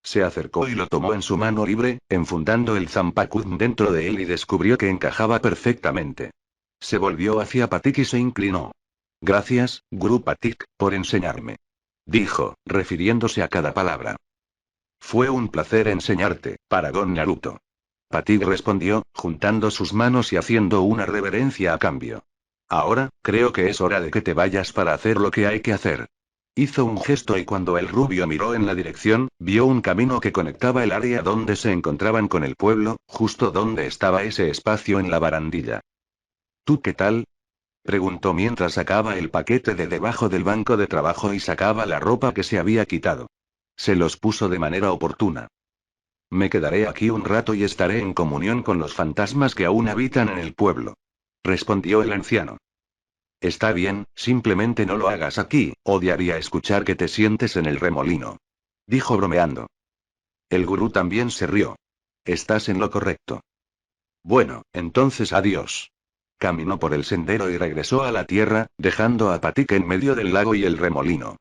Se acercó y lo tomó en su mano libre, enfundando el zampacuzm dentro de él y descubrió que encajaba perfectamente. Se volvió hacia Patik y se inclinó. Gracias, Guru Patik, por enseñarme, dijo, refiriéndose a cada palabra. Fue un placer enseñarte, Paragon Naruto. Patik respondió, juntando sus manos y haciendo una reverencia a cambio. Ahora, creo que es hora de que te vayas para hacer lo que hay que hacer. Hizo un gesto y cuando el rubio miró en la dirección, vio un camino que conectaba el área donde se encontraban con el pueblo, justo donde estaba ese espacio en la barandilla. ¿Tú qué tal? Preguntó mientras sacaba el paquete de debajo del banco de trabajo y sacaba la ropa que se había quitado. Se los puso de manera oportuna. Me quedaré aquí un rato y estaré en comunión con los fantasmas que aún habitan en el pueblo, respondió el anciano. Está bien, simplemente no lo hagas aquí, odiaría escuchar que te sientes en el remolino, dijo bromeando. El gurú también se rió. Estás en lo correcto. Bueno, entonces adiós. Caminó por el sendero y regresó a la tierra, dejando a Patik en medio del lago y el remolino.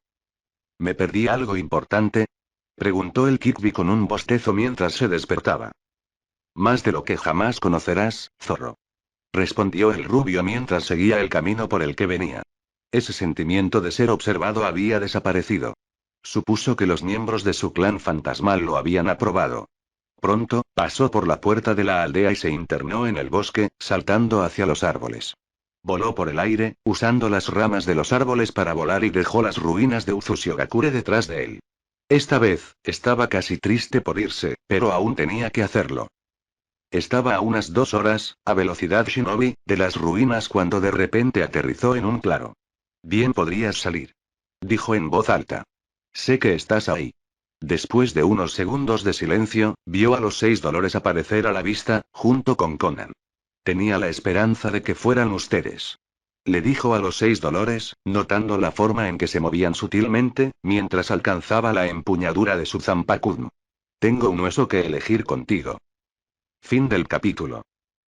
¿Me perdí algo importante? Preguntó el Kikbi con un bostezo mientras se despertaba. Más de lo que jamás conocerás, zorro, respondió el rubio mientras seguía el camino por el que venía. Ese sentimiento de ser observado había desaparecido. Supuso que los miembros de su clan fantasmal lo habían aprobado. Pronto, pasó por la puerta de la aldea y se internó en el bosque, saltando hacia los árboles. Voló por el aire, usando las ramas de los árboles para volar y dejó las ruinas de Uzushigakure detrás de él. Esta vez, estaba casi triste por irse, pero aún tenía que hacerlo. Estaba a unas 2 horas, a velocidad shinobi, de las ruinas cuando de repente aterrizó en un claro. Bien podrías salir, dijo en voz alta. Sé que estás ahí. Después de unos segundos de silencio, vio a los $6 aparecer a la vista, junto con Conan. Tenía la esperanza de que fueran ustedes, le dijo a los $6, notando la forma en que se movían sutilmente, mientras alcanzaba la empuñadura de su zampacuzm. Tengo un hueso que elegir contigo. Fin del capítulo.